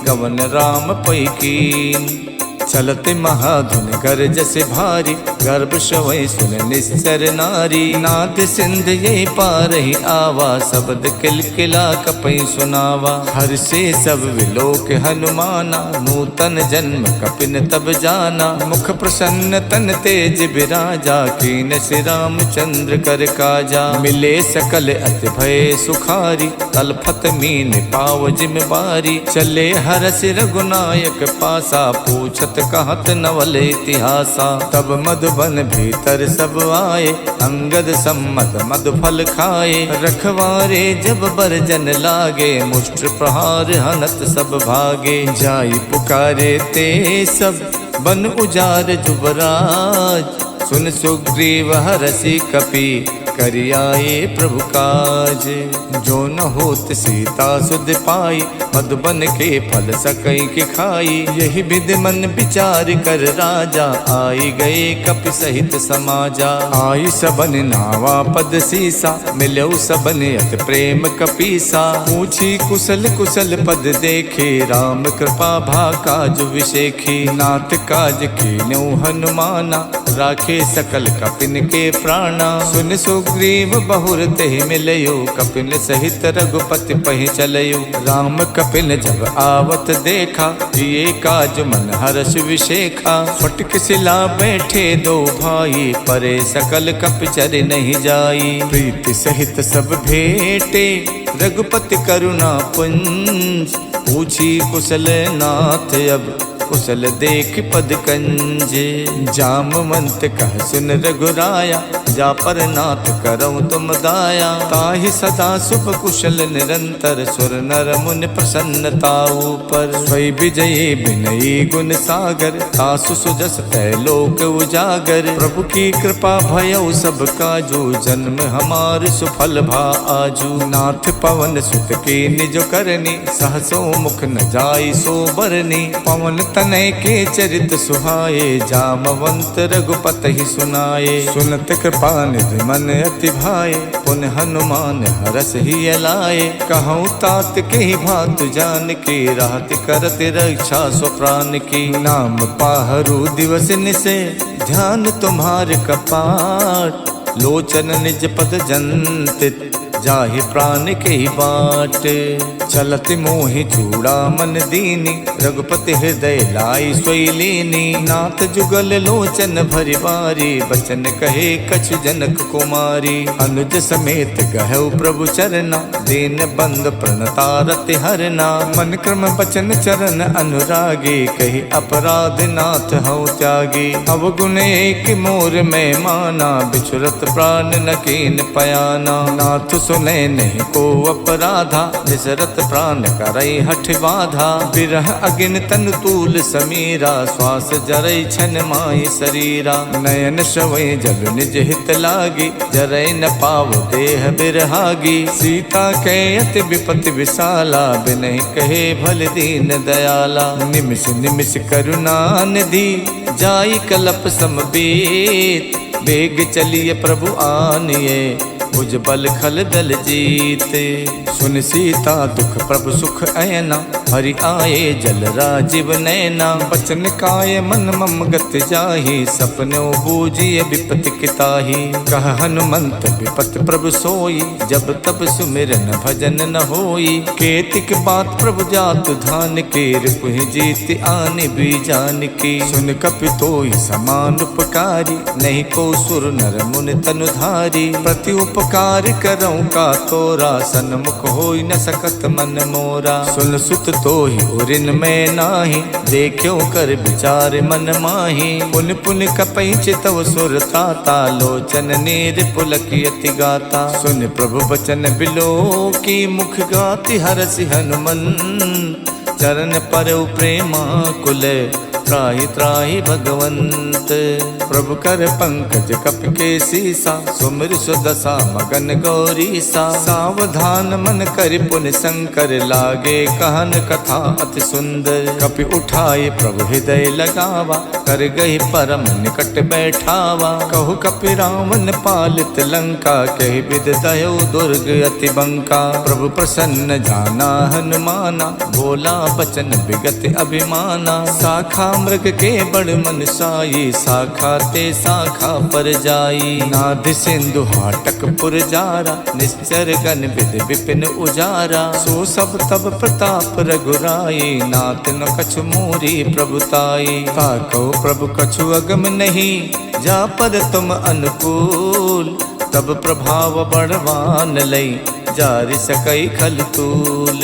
गवन राम पै कीन। चलते महाधुन गर्ज से भारी, गर्भ शवै सुन निश्चर नारी। नाद सिंध यही पारहि आवा, शब्द किलकिला कपि सुनावा। हर से सब विलोक हनुमाना, नूतन जन्म कपिन तब जाना। मुख प्रसन्न तन तेज बिराजा, कीन से रामचंद्र कर काजा। मिले सकल अति भय सुखारी, तलफत मीन पाव जिम बारी। चले हरस रघुनायक पासा, पूछत कहत नवल इतिहासा। तब मधुबन भीतर सब आए, अंगद सम्मत मधुफल खाए। रखवारे जब बरजन लागे, मुष्ट प्रहार हनत सब भागे। जाई पुकारे ते सब, बन उजार जुबराज। सुन सुग्रीव हरषि कपि, करियाए प्रभु काज। जो न होत सीता सुध पाई, मधुबन के फल सकई के खाई। यही विधि मन विचार कर राजा, आई गए कपि सहित समाजा। आई सबन नावा पद सीसा, मिलऊ सबन अति प्रेम कपीसा। पूछी कुशल कुशल पद देखे, राम कृपा भा काज विशेखी। नाथ काज कीन्यु हनुमाना, राखे सकल कपिन के प्राणा। सुन सुग्रीव बहुर तेहि मिलयो, कपिन सहित रघुपति पहि चलयो। राम कपिन जब आवत देखा, ये काज मन हर्ष विशेखा। फटक सिला बैठे दो भाई, परे सकल कपि चर नहीं जाई। प्रीति सहित सब भेटे, रघुपति करुणा पुंज। पूछी कुशल नाथ अब, कुशल देख पद कंजे। जामवंत कह सुन रघुराया, जा पर नाथ करऊँ तुम दाया। ताहि सदा शुभ कुशल निरंतर, सुर नर मुनि प्रसन्नता ऊपर। स्वै विजयी विनयी गुण सागर, तासु सुजस लोक उजागर। प्रभु की कृपा भयउ सब काजू, जन्म हमार सुफल भा आजू। नाथ पवन सुत की निज करनी, सहसो मुख न जाई सो बरनी। पवन तनय के चरित सुहाए, जामवंत रघुपति ही सुनाए। सुनत कृपा निधि मन अति भाए, पुन हनुमान हरस ही अलाए। कहूँ तात के ही भात जान के, राहत करत रक्षा स्वप्राण की। नाम पाहरू दिवस निसे, ध्यान तुम्हार कपाट। लोचन निज पद जंतित, जाहि प्राण के ही बाट। चलत मोहि चूड़ा मन दीनी, रघुपति हृदय लाई सोई लीनी। नाथ जुगल लोचन भरि बारी, बचन कहे कछु जनक कुमारी। अनुज समेत गहु प्रभु चरना, दीन बंद प्रणतारति हरना। मन क्रम बचन चरण अनुरागी, कही अपराध नाथ हऊ त्यागी। अवगुण एक मोर में माना, बिछुरत प्राण न कीन पयाना। नाथ सुने नहीं को अपराधा, निसरत प्राण करई हठ बाधा। बिरह अगिन तन तूल समीरा, श्वास जरई छन माई शरीरा। नयन श्रवई जल निज हित लागी, जरई न पाव देह बिरहागी। सीता के अति विपति विशाला, बिनहि कहे भल दीन दयाला। निमिष निमिष करुणा निधि, जाई कलप समबीत। बेग चलिए प्रभु आनिए, भुज बल खल दल जीते। सुन सीता दुख प्रभु सुख ऐना, हरि आए जल राजीव नैना। बचन काय मन मम गत जाहि, सपनो बूझिए विपति किताहि। कह हनुमंत विपत प्रभु सोई, जब तब सुमिरन भजन न होई। केतिक बात प्रभु जातु धान के, रिपुहि जीत आने भी जान की। सुन कपि तोई समान उपकारी, नहीं को सुर नर मुनि तनुधारी। प्रति उपकार करऊं का तोरा, सन्मुख होई न सकत मन मोरा। सुन सुत तोहि उरिन में नाही, देखियो कर विचार मन माही। पुन पुन कपई चितव सुर ताता, लोचन नीर पुलकियति गाता। सुन प्रभु बचन बिलो की, मुख गाति हरसि हनुमंत। चरण पर प्रेमा कुल, त्राहि त्राहि भगवंत। प्रभु कर पंकज कप के सीसा, सुमिर सुदशा मगन गौरीसा। सावधान मन कर पुन शंकर, लागे कहन कथा अति सुंदर। कपि उठाए प्रभु हृदय लगावा, कर गई परम निकट बैठावा। कहु कपि रावण पालित लंका, कहि विद दयो दुर्ग अति बंका। प्रभु प्रसन्न जाना हनुमाना, बोला बचन विगत अभिमाना। शाखा मृग के बड़ मन साई, शाखा ते शाखा पर जाई। नाद सिंधु हाटक पुर जारा, निश्चर गण विद विपिन उजारा। सो सब तब प्रताप रघुराई, नाथ न कछु मोरी प्रभुताई। ताको प्रभु कछु अगम नहीं, जा पर तुम अनुकूल। तब प्रभाव बड़वान लई, जारि सकई खल तूल।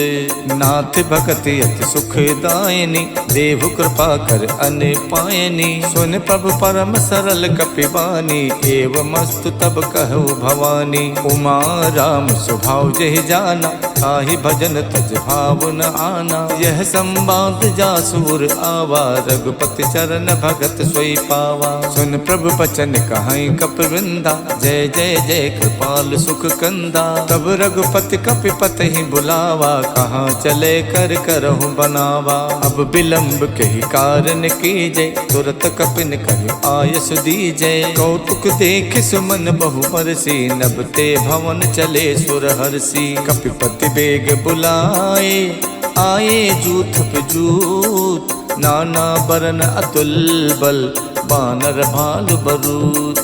नाथ भगति अति सुख दायनी, देहु कृपा कर अन पायनी। सुन प्रभु परम सरल कपिबानी, एवं मस्तु तब कहु भवानी। उमा राम स्वभाव जहि जाना, ताहि भजन तज भाव न आना। यह संवाद जासुर आवा, रघुपति चरण भगत सोई पावा। सुन प्रभु बचन कहाई कपिवृंदा, जय जय जय कृपाल सुख कंदा। तब रघुपति कपिपति ही बुलावा, कहाँ चले कर करहु बनावा। अब विलंब के ही कारण कीजे, तुरत कपिन कहि आयस दीजे। कौतुक देख सुमन बहु बरसी, नभ ते भवन चले सुर हरसी। कपिपति बेग बुलाए, आए जूथ पे जूथ। नाना बरन अतुल बल, बानर भालु बरूथ।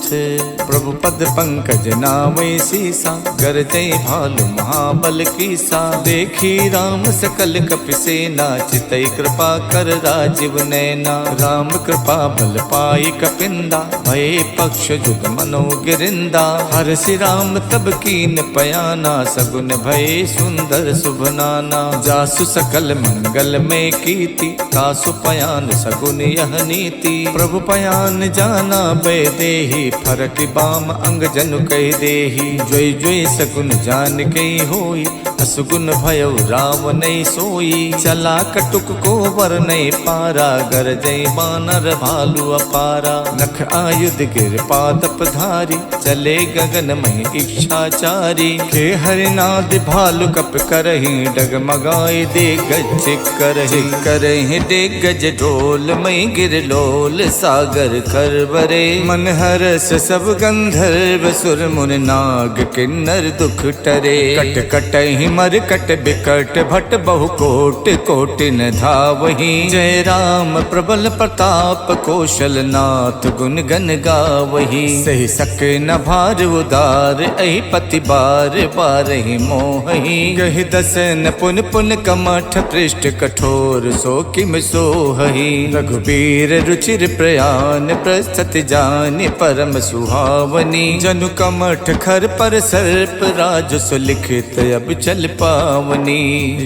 प्रभु पद पंकज नामै सीसा, गरजै भालु महाबल कीसा। देखी राम सकल कपिसेना, चितई कृपा कर राजीव नैना। राम कृपा बल पाई कपिंदा, भये पक्ष जुग मनो गिरिंदा। हरसि राम तब कीन पयाना, सगुन भये सुंदर शुभ नाना। जासु सकल मंगल में कीति, तासु पयान सगुन यह नीति। प्रभु पयान जाना बै देहि, फरक बाम अंग जनु कह देहि। जोई जोई सगुन जान कई होई, असुगुन भयो रावण सोई। चला कटुक को वर नहीं पारा, गरजई बानर भालु अपारा। नख आयुध गिर पादप धारी, चले गगन में इच्छाचारी। के हरिनाद भालु कप करहि, डगमगाए दिग्गज करहि। करहि दिग्गज ढोल मई गिर लोल, सागर सागर करवरे। मन हरस सब गंधर्व सुर मुन नाग किन्नर दुख टरे। कट कट ही मर कट बिकट भट बहु कोट कोट न धावही। जय राम प्रबल प्रताप कौशल नाथ गुण गन गावही। सही सके न भार उदार अहि पति बार बार ही मोहि। गहि दसन पुन पुन कमठ पृष्ठ कठोर सो किम सोहहि। रघुबीर रुचिर प्रयान प्रस्तुत जानि परम सुहावनी। जनु कमठ खर पर सर्प राज सुलिखित अब चल पावनी।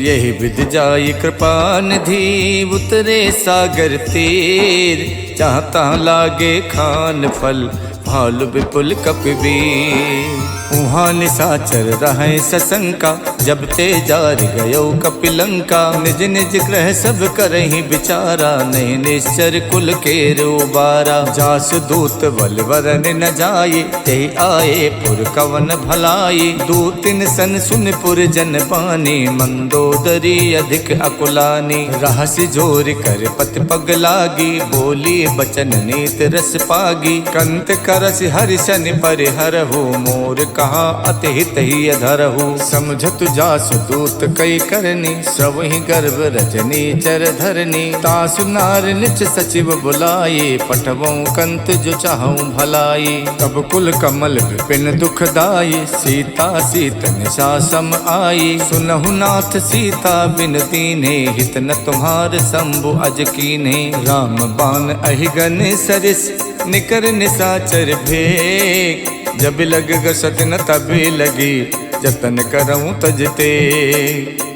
यही विधि जाई कृपा निधि उतरे सागर तीर। जहाँ तहाँ लागे खान फल भालु विपुल कपिवीर। उहाँ निशाचर रहे सशंका जब ते जार गयो कपिलंका। निज निज ग्रह सब करहि विचारा नहीं निश्चर कुल के रोबारा। जासु दूत बल वरन न जाये ते आए पुर कवन भलाई। दूतिन सन सुन पुर जन पानी मंदोदरी अधिक अकुलानी। रहसि जोर कर पति पग लागी बोली बचन नीत रस पागी। कंत करस हरिशन परिहरहु मोर कहा अति हित ही अधरहु। समझत जासु दूत कई करनी सब ही गर्भ रजनी चर धरनी। तासु नार निच सचिव बुलाए पठवों कंत जो चाहूं भलाई। तब कुल कमल विपिन दुखदाई सीता सीत निशा सम आई। सुनहु नाथ सीता बिन दीन्हे हित न तुम्हार शंभु अज कीन्हे। राम बाण अहिगन सरिस निकर निशाचर भेग। जब लग गसत न तभी लगी जतन करऊं तजते।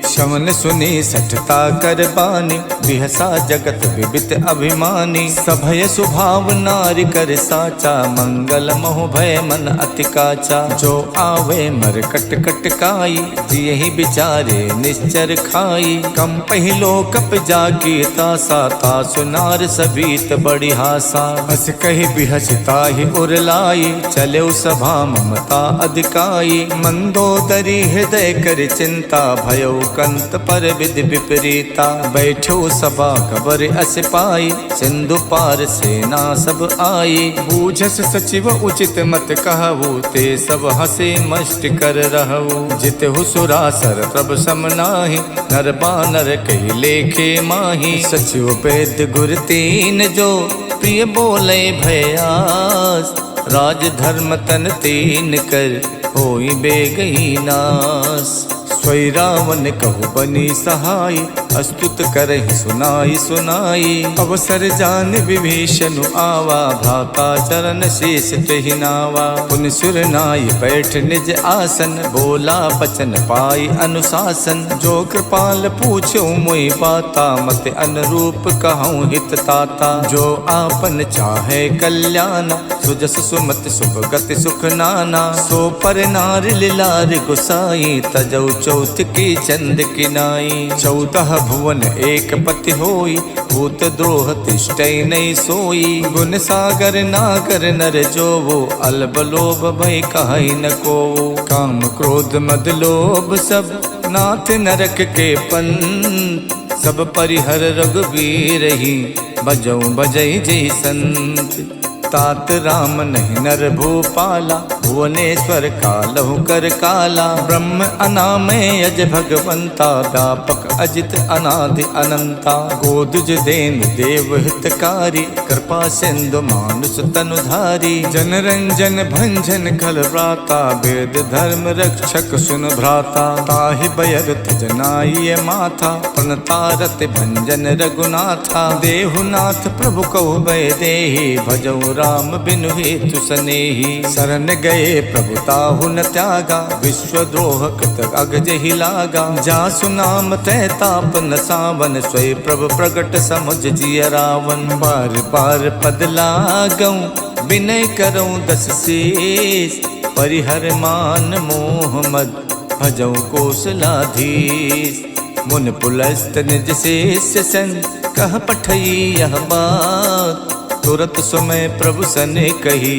शवन सुनी सठता कर बानी बिहसा जगत विबित अभिमानी। सभय स्वभाव नारी कर साचा मंगल मोह भय मन अति काचा। जो आवे मर कट कट काई जिये ही बिचारे निश्चर खाई। कम पहिलो कप जाकी तासा तासु नार सबीत बड़ी हासा। हस कही बिहसता ही उरलाई चले सभा ममता अधिकाई। मंदोदरी हृदय कर चिंता भयो कंत पर विधि विपरीता। बैठो सभा खबर अस पाई सिंधु पार सेना सब आई। बूझस सचिव उचित मत कहु ते सब हसे मष्ट कर रहु। जितहु सुरासर प्रभ सम नाहि नर बानर कहि लेखे माही। सचिव वैद्य गुर तीन जो प्रिय बोले भयास। राज धर्म तन तीन कर होई बेगही नास। सोई रावण कहु बनी सहाय अस्तुत करहि सुनाई सुनाई। अवसर जान विभीषण आवा भ्राता चरण शीस तेहि नावा। पुन सुर नाई बैठ निज आसन बोला बचन पाई अनुशासन। जो कृपाल पूछो मोहि बाता मत अनुरूप कहूँ हित ताता। जो आपन चाहे कल्याण सुजस सुमति सुभ गति सुख नाना। सो पर नार लिलार गुसाई तजौ चौथ की चंद किनाई। 14 भुवन एक पति होई भूत द्रोह तिष्ठै नहीं सोई। गुण सागर नागर नर जोवो अल्ब लोभ भय कहि न को। काम क्रोध मद लोभ सब नाथ नरक के पंथ। सब परिहर रघुबीर ही भजौ भजई जय संत। तात राम नहीं नर भूपाला भुवनेश्वर कालहु कर काला। ब्रह्म अनामय अज भगवंता व्यापक अजित अनादि अनंता। गोदुज देन देव हितकारी कृपा सिंधु मानुष तनुधारी। जन रंजन भंजन खल व्राता वेद धर्म रक्षक सुन भ्राता। ताहि बयर तजनाय माथा प्रणतारत भंजन रघुनाथा। देहुनाथ प्रभु कहु भय देहि भजौ राम बिनु हेतु सनेही। शरण गए प्रभु ताहु न त्यागा विश्वद्रोह कृत अगज ही लागा। जासु नाम तै ताप न सावन स्वय प्रभु प्रगट समुझ जिय रावण। बार बार पद लागऊं विनय करऊं दस शेष। परिहर मान मोह मद भजऊं कौशलाधीश। मुन पुलस्त निज शेष सन कह पठई यह बात। तुरत समय प्रभु सने कही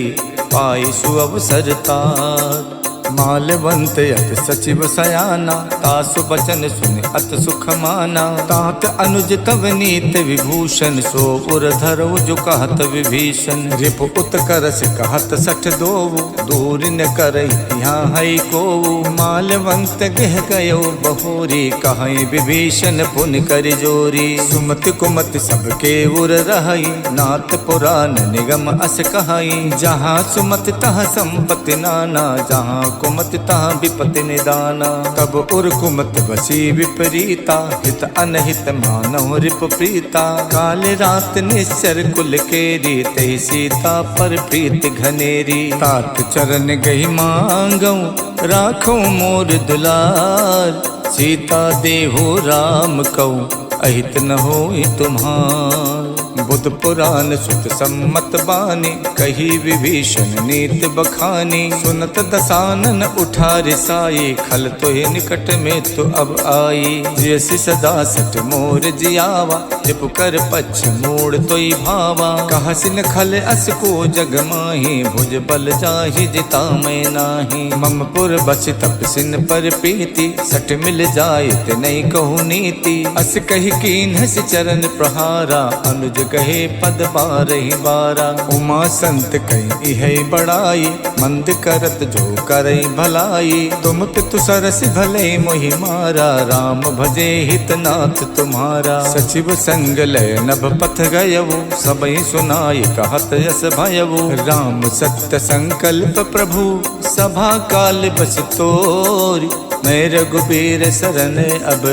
पाई सुअवसर तात। मालवंत अत सचिव सयाना, तासु बचन सुन अत सुख माना। तात अनुज तव नीत विभूषण, सो उर धरो जो कहत विभीषण। रिप उत्कर्ष कहत सठ दोव, दूर न करई यहाँ है को। मालवंत गह गयो बहोरी, कहे विभीषण पुन कर जोरी। सुमति कुमति सबके उर रहई, नाथ पुराण निगम अस कहई। जहाँ सुमति तहाँ संपत्ति नाना, जहाँ कुमति तहाँ विपत्ति निदाना। तब उर कुमति बसी विपरीता, हित अनहित मानव रिप प्रीता। काल रात निश्चर कुल केरी, तहि सीता पर प्रीत घनेरी। तात चरण गही मांगऊ, राखो मोर दुलार। सीता देहो राम कहूँ, अहित न होई तुम्हार। बुध पुराण सुत सम्मत बानी, कही विभीषण नीत बखानी। सुनत दसानन उठा रिसाई, खल तो ही निकट में तो अब आई। जैसी सदा सट मोर जियावा, रिप कर पक्ष मोड़ तो भावा। कहसिन खल अस को जग माही, भुज बल जाहि जिता मैं नाही। मम पुर बस तपसिन पर प्रीति, सट मिल जाए ते नहीं कहू नीति। अस कही कीन हस चरण प्रहारा, अनुज कहे पद बारहि बारा। उमा संत कही है बड़ाई, मंद करत जो करई भलाई। तुम पितु सरस भले मोहि मारा, राम भजे हित नाथ तुम्हारा। सचिव संग लय नभ पथ गयवु, सबई सुनाई कहत यस भयवु। राम सत्य संकल्प प्रभु, सभा काल बस तोरी। मैं रघुबीर सरन अब,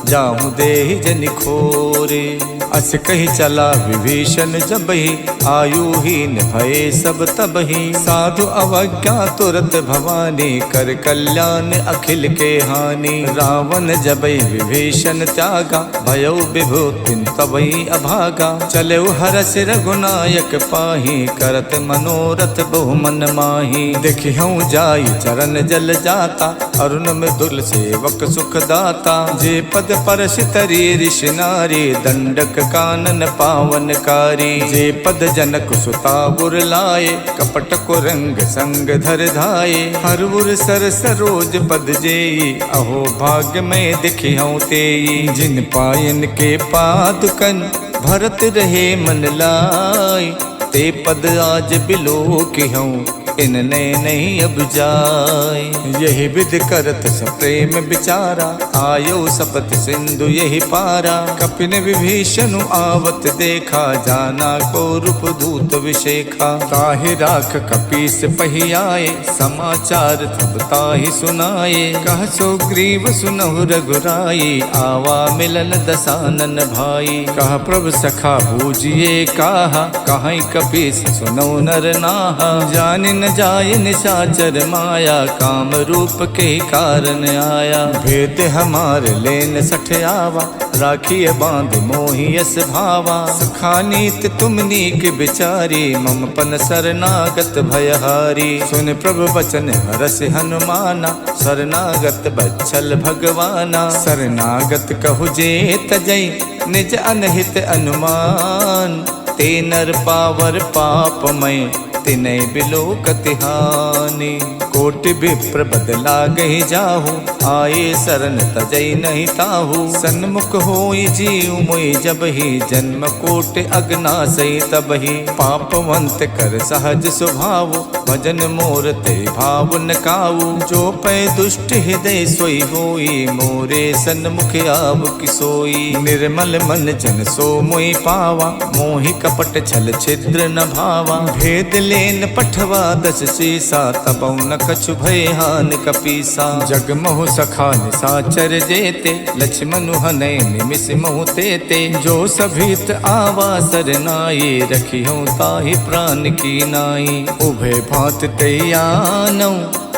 जाहु देहि जनि खोरे। अस कही चला विभीषण जबहि, आयुहीन भये सब तबहि। साधु अवज्ञा तुरत भवानी, कर कल्याण अखिल के हानि। रावण जबहि विभीषण त्यागा, भयो विभूतिन तबहि अभागा। चलो हरस रघुनायक पाही, करत मनोरथ बहु मन माही। देखिहु जाई चरण जल जाता, अरुण मृदुल सेवक सुख दाता। जे पद परश तरी ऋषि नारी, दंडक कानन पावनकारी। जे पद जनक सुता गुर लाए, कपट को रंग संग धर धाये। हर उर सर सरोज पद जेई, अहो भाग्य में दिखिहु तेई। जिन पायन के पादुकन, भरत रहे मन लाई। ते पद आज बिलो किहूँ, इनने नहीं अब जाय। यही विध करत सप्रेम विचारा, आयो सपत सिंधु यही पारा। कपिन विभीषण आवत देखा, जाना को रूप दूत विशेखा। ताहि राख कपीस पही आए, समाचार तब ताहि सुनाए। कह सो ग्रीव सुनहु रघुराई, आवा मिलन दसानन भाई। कह प्रभु सखा बूझिए काहा, कहीं कपीस सुनो नर नाहा। जान न जाय निशाचर माया, काम रूप के कारण आया। भेद हमार लेन सठ आवा, राखिए बांध मोहियस भावा। सखा नीत तुम नीक विचारी, मम पन शरणागत भयहारी। सुन प्रभु बचन हरस हनुमाना, शरणागत बच्छल भगवाना। शरणागत कहु जे तजई, निज अनहित अनुमान। ते नर पावर पापमय, तिनै बिलोकति हानि। कोटि विप्र बदला गहि जाहु, आए शरण तजै नहीं ताहु। सन्मुख होई जीव मोहि जबहि, जन्म कोटि अगनासई तबहि। पापवंत कर सहज स्वभाव, भजन मोर ते भाव न काऊ। जो पै दुष्ट हृदय सोई होई, मोरे सन्मुख आव किसोई। निर्मल मन जन सो मोहि पावा, मोहि कपट छल छिद्र न भावा। भेद लेन पठवा दस सीसा, तबौ न कछु भय हान कपीसा। जग महु सखा निसाचर जेते, लक्ष्मणु हनै निमिष महु तेते। जो सभित आवा सरनाई, रखिहु ताहि प्राण की नाई। उभय भांत तैयानौ,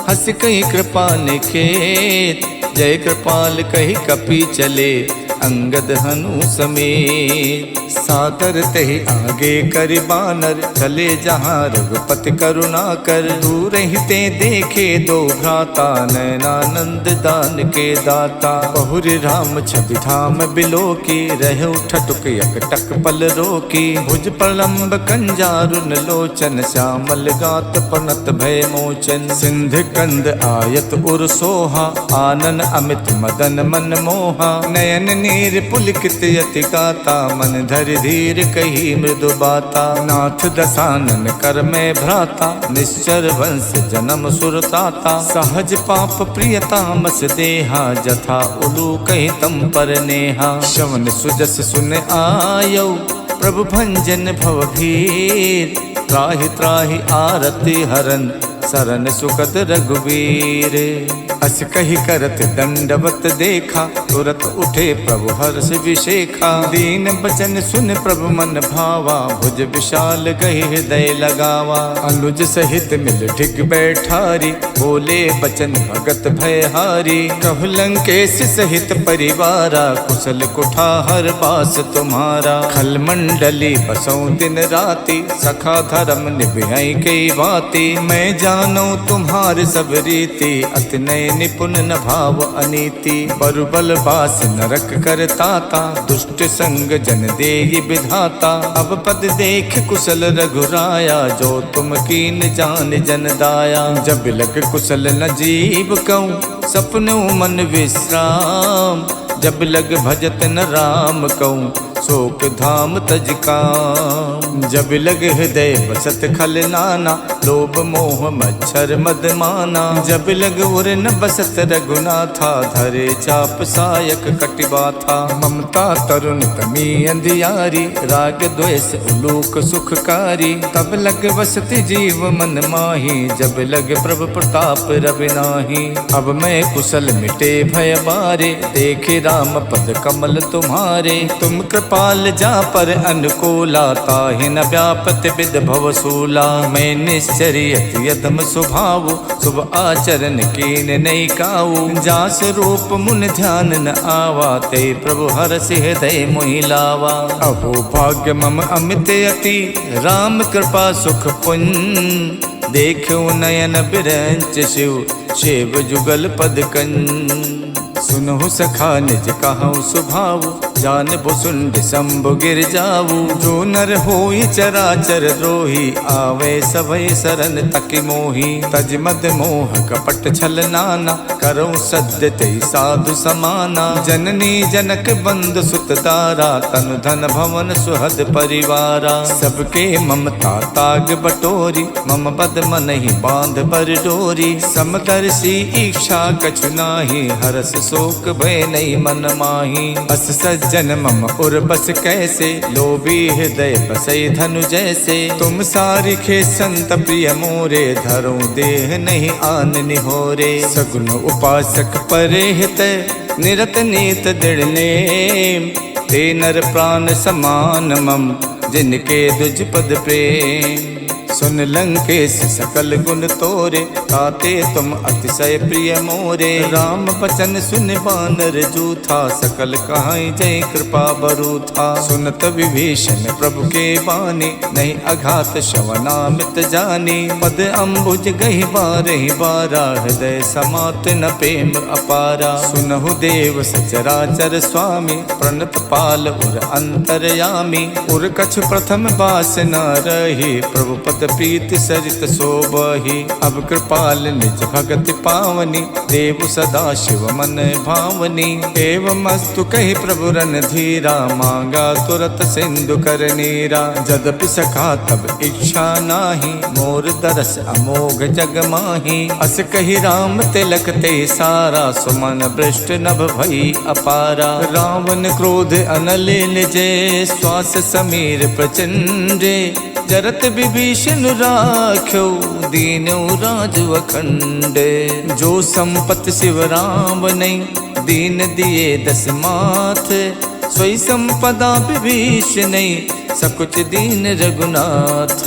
हस कही कृपा निकेत। जय कृपाल कही कपि चले, अंगद हनु समेत। सादर तहि आगे करि बानर, चले जहाँ रघुपति करुणा कर। दूर ही ते देखे दो भ्राता, नैनानंद दान के दाता। बहुरि राम छवि धाम बिलोकी, रहे ठटुक यकटक पल रोकी। भुज प्रलम्ब कंजारुन लोचन, श्यामल गात पनत भय मोचन। सिंध कंद आयत उर सोहा, आनन अमित मदन मन मोहा। नयन नीर पुलकित यति गाता, मन धरि धीर कही मृदु बाता। नाथ दसानन कर में भ्राता, निश्चर वंश जन्म सुरताता। सहज पाप प्रिय तामस देहा, जथा उलू कही तम पर नेहा। श्रवण सुजस सुन आयो, प्रभु भंजन भव भीर। त्राहि त्राहि आरति हरन, सरन सुखद रघुवीर। अस कही करत दंडवत देखा, तुरत उठे प्रभु हर्ष विशेखा। दीन बचन सुन प्रभु मन भावा, भुज विशाल गही हृदय लगावा। अनुज सहित मिल ढिग बैठारी, बोले बचन भगत भयहारी। कहु लंकेश सहित परिवारा, कुशल कुठार बास तुम्हारा। खल मंडली बसों दिन राति, सखा धर्म निभाई कई बाती। मैं जानो तुम्हार सब रीति, अति नय निपुण न भाव अनीति। बरुबल बास नरक करताता, दुष्ट संग जन देहि विधाता। अब पद देख कुशल रघुराया, जो तुम कीन जान जन दाया। जब लग कुशल न जीव कहूँ, सपनों मन विश्राम। जब लग भजत न राम कहूँ, शोक धाम तज काम। जब लग हृदय बसत खल नाना, लोभ मोह मच्छर मद माना। जब लग उर न बसत रघुनाथा, धरे चाप सायक कटिबा था। ममता तरुण तमी अंधियारी, राग द्वेष उलूक सुखकारी। तब लग बसति जीव मन माही, जब लग प्रभु प्रताप रवि नाही। अब मैं कुशल मिटे भय बारे, देखे राम पद कमल तुम्हारे। तुम कृपाल जा पर अनुकूला, ताहि न व्यापत विद भव सूला। मैं निश्चर्यत यदम स्वभाव, शुभ आचरण कीन नहीं काऊ। जास रूप मुन ध्यान न आवा, ते प्रभु हरष हृदय मोहि लावा। अहो भाग्य मम अमित अति, राम कृपा सुख पुण्य। देखो नयन बिरंच शिव, शिव जुगल पद कंज। सुनहु सखा निज कहूँ सुभाव, जान भुसुंड शंभु गिर जाऊ। जो नर होई चराचर द्रोही, आवे सभय सरन तक मोही। तज मद मोह कपट छल नाना, करऊँ सद्य तेहि साधु समाना। जननी जनक बंद सुत दारा, तनु धन भवन सुहद परिवारा। सबके ममता ताग बटोरी, मम पद मन ही बांध बर डोरी। समदर्शी इच्छा कछु नाही, हरस शोक भय नहीं मन माही। अस सज्जन मम उर बस कैसे, लोभी हृदय बसई धनु जैसे। तुम सारिखे संत प्रिय मोरे, धरो देह नहीं आन निहोरे। सगुन उपासक परे हित, निरत नीत दृढ़ नेम। ते नर प्राण समान मम, जिनके दुज पद प्रेम। सुन लंकेश सकल गुण तोरे, ताते तुम अतिशय प्रिय मोरे। राम बचन सुन बानर जूथा, सकल कहाई जय कृपा बरूथा। सुनत विभीषण प्रभु के बानी, नहीं अघात श्रवनामित जानी। पद अम्बुज गही बारहि बारा, हृदय समात न प्रेम अपारा। सुनहु देव सचराचर स्वामी, प्रणत पाल उर अंतरयामी। उर कछ प्रथम बास न रही, प्रभु पद प्रीति सरित शोभहि। अब कृपाल निज भगति पावनी, देव सदा शिव मन भावनी। एवं अस्तु कहि प्रभु रन धीरा, मांगा तुरत सिंधु कर नीरा। जदपि सखा तब इच्छा नाही, मोर दरस अमोघ जग माही। अस कहि राम तिलक ते सारा, सुमन भ्रष्ट नभ भई अपारा। रावण क्रोध अनल निजे, श्वास समीर प्रचंडे। जरत विभीषण राख्यो, दीनौ राज अखंड। जो संपत शिव राम नहीं, दीन दिए दस माथ। सोई संपदा विभीषण नहीं, सकुच दीन रघुनाथ।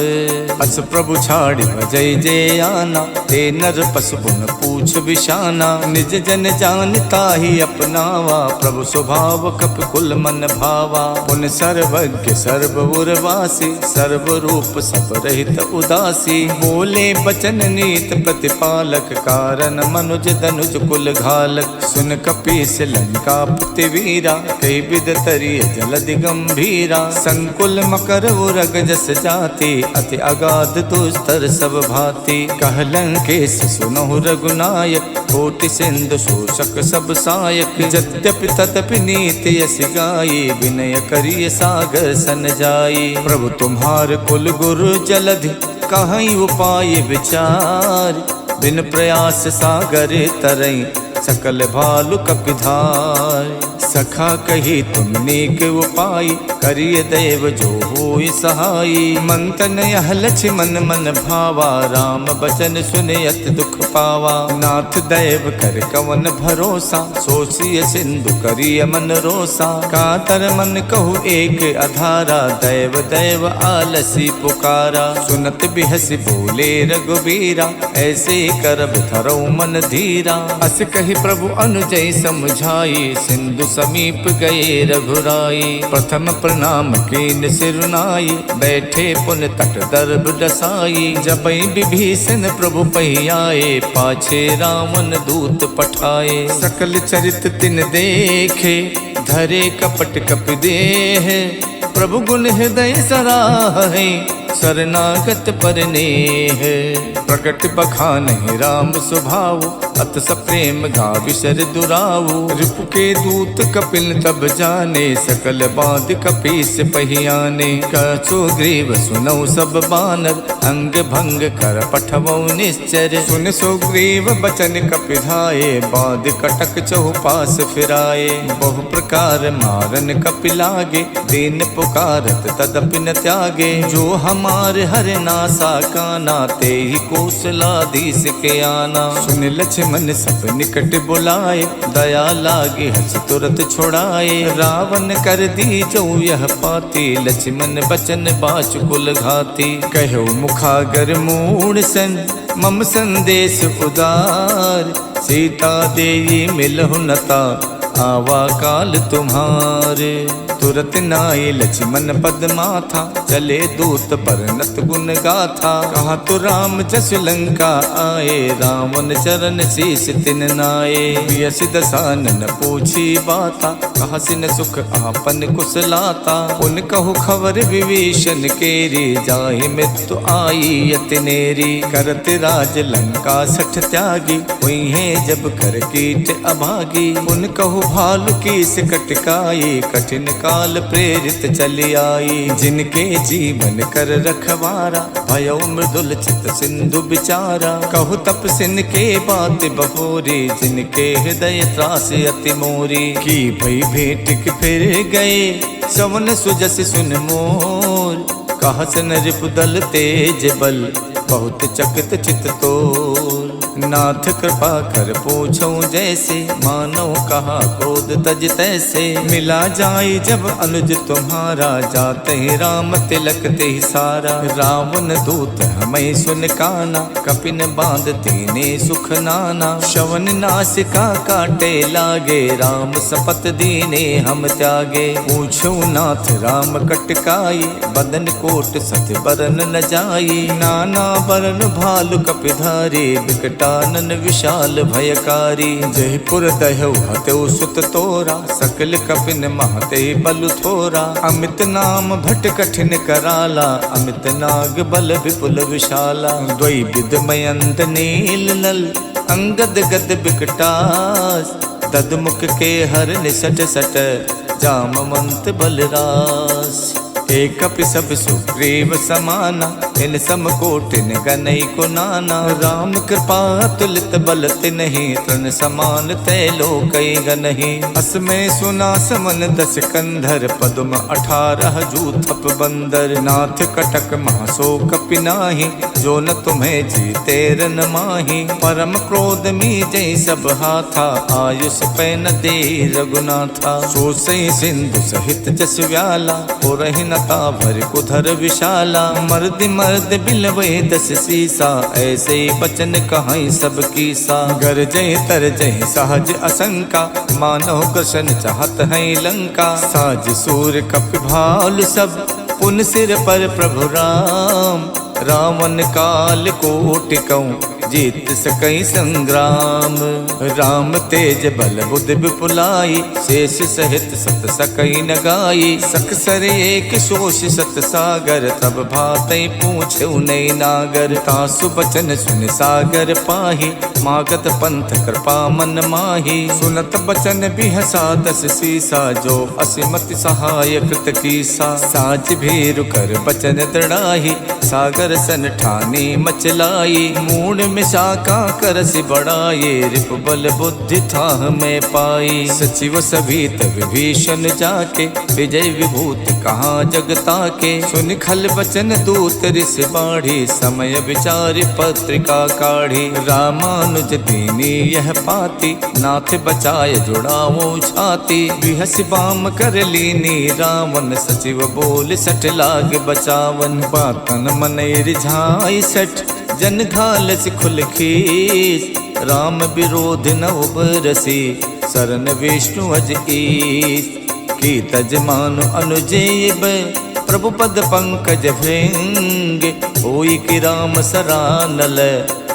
अस प्रभु छाड़ भजई जे आना, ते नर पशु पुन पूछ बिशाना। निज जन जानता ही अपनावा, प्रभु स्वभाव कप कुल मन भावा। पुन सर्वज्ञ सर्व उर्वासी, सर्व रूप सब रहित उदासी। बोले बचन नीत प्रतिपालक, कारण मनुज धनुज कुल घालक। सुन कपीस लंका पृथ्वीरा, कई विध तरिय जलधि गंभीरा। संकुल मकर उरग जस जाति, अति अगाध दुस्तर सब भांति। कह लंकेश सुनहु रघुनायक, कोटि सिंधु शोषक सब सायक। यद्यपि तदपि नीति यस गाई, विनय करिय सागर सन जाई। प्रभु तुम्हार कुल गुरु जलधि, कहीं उपाय विचार। बिन प्रयास सागर तरई, सकल भालु कपिधार। सखा कही तुम नेक उपाय, करिय देव जो होय सहाय। मंतन यह लक्ष्मण मन भावा, राम बचन सुनयत दुख पावा। नाथ दैव कर कवन भरोसा, सोचिय सिंधु करिय मन रोसा। कातर मन कहु एक अधारा, दैव दैव आलसी पुकारा। सुनत बिहसि बोले रघुबीरा, ऐसे करब धरौ मन धीरा। अस कहि प्रभु अनुजय समझाई, सिंधु समीप गए रघुराई। प्रथम प्रणाम कीन सिरुनाई, बैठे पुन तट दर्भ डसाई। जबई विभीषण प्रभु पहि आए, पाछे रावण दूत पठाए। सकल चरित तिन देखे, धरे कपट कपि देह। प्रभु गुण हृदय सराहे, शरणागत पर नेह। प्रकट बखानहि राम स्वभाव, अत सप्रेम गाविसर दुराऊ। रिपु के दूत कपिल तब जाने, सकल बाध कपीस पहियाने। कछु ग्रीव सुनौ सब बानर, अंग भंग कर पठवौ निश्चर। सुन सुग्रीव बचन कपिधाये, बाध कटक चहुपास फिराए। बहु प्रकार मारन कपिलागे, दीन पुकारत तदपि न त्यागे। जो हमार हर नासा काना, ते ही कौशलाधीश के आना। सुन लक्ष्मण सब निकट बुलाए, दया लागे हस तुरत छुड़ाए। रावण कर दी जो यह पाती, लक्ष्मण बचन बाचुकुल घाती। कहो मुखागर मूढ़ सन, मम संदेश उदार। सीता देई मिलहु नता, आवा काल तुम्हारे। तुरत नाई लक्ष्मण पद माथा, चले दूत बरनत गुण गाथा। कहा तो राम जस लंका आए, रावण चरण शीस तिन नाये। यस दसानन पूछी बाता, कहा सिन सुख आपन कुशलाता। उन कहु खबर विभीषण केरी, जाहि मृत्यु आई अति नेरी। करत राज लंका सठ त्यागी, हुई है जब कर कीट अभागी। उन कहु भालु कीस कटकाई, कठिन काल प्रेरित चली आई। जिनके जीवन कर रखवारा, भयौ मृदुल चित सिंधु बिचारा। कहु तपसिन के बात बहोरी, जिनके हृदय त्रास अति मोरी। की भई भेंट के फिर गए, सवन सुजस सुन मोर। कहा सन रिपुदल तेज बल, बहुत चकित चित तोर। नाथ कृपा कर पूछो जैसे, मानो कहा क्रोध तज तैसे। मिला जाई जब अनुज तुम्हारा, जाते ही राम तिलक ते ही सारा। रावण दूत हमें सुन काना, कपिन बांध तेने सुख नाना। शवन नासिका काटे लागे, राम सपत दीने हम त्यागे। पूछो नाथ राम कटकाई, बदन कोट सत बरन न जाई। नाना बरन भालु कपिधारी, विकटानन विशाल भयकारी। जयपुर दह्यौ हत्यौ सुत तोरा, सकल कपिन महते बलु थोरा। अमित नाम भट कठिन कराला, अमित नाग बल विपुल विशाला। द्वै विध मयंत नील नल, अंगद गद बिकटास। ददमुख के हर निसट सट, जामवंत बलरास। एक कपि सब सुग्रीव समाना, इन सम कोटिन गनई को नाना। राम कृपा तुलित बल तिन्हि, तृण समान तै लोकई गनहि। अस में सुना समन 10 कंधर, पद्म 18 जूथप बंदर। नाथ कटक महासो कपि नाही, जो न तुम्हें जीते रन माही। परम क्रोध मीजै सब हाथा, आयुष पै न दे रघुनाथा। सो सही सिंधु सहित जस व्याला, पुरहि नता भर कुधर विशाला। मर्द मर्द बिलवै दस सीसा, ऐसे बचन कहाई सब कीसा। गरजय तरजय सहज असंका, मानव कृष्ण चाहत है लंका। साज सूर कप भाल सब, पुन सिर पर प्रभु राम। रावण काल कोटि कहूँ, जीत सकई संग्राम। राम तेज बल बुद्धि विपुलाई, शेष सहित सत सकई न गाई। सकसर एक शोष सत सागर, तब भातई पूछे उनई नागर। तासु बचन सुन सागर पाही, मागत पंथ कृपा मन माही। सुनत बचन बिहसा दस सीसा, जो असिमति सहाय कृत कीसा। साज भीरु कर बचन दृढ़ाही, सागर सन ठानी मचलाई। मूड में शाखा करस बढ़ाए, रिप बल बुद्धि थाह में पाई। सचिव सभीत विभीषण जाके, विजय विभूत कहाँ जगता के। सुन खल बचन दूत ऋष बाढ़ी, समय विचार पत्रिका काढ़ी। रामानुज दीनी यह पाती, नाथ बचाए जुड़ावो छाती। बिहस बाम कर लीनी रावण, सचिव बोल सठ लाग बचावन। बातन मन रिझाई सठ, जन घालस खुल खीस। राम विरोध न उबरसी, शरण विष्णु अज ईस। की तजमान अनुजेब, प्रभु पद पंकज भृंग। होई कि राम सरानल,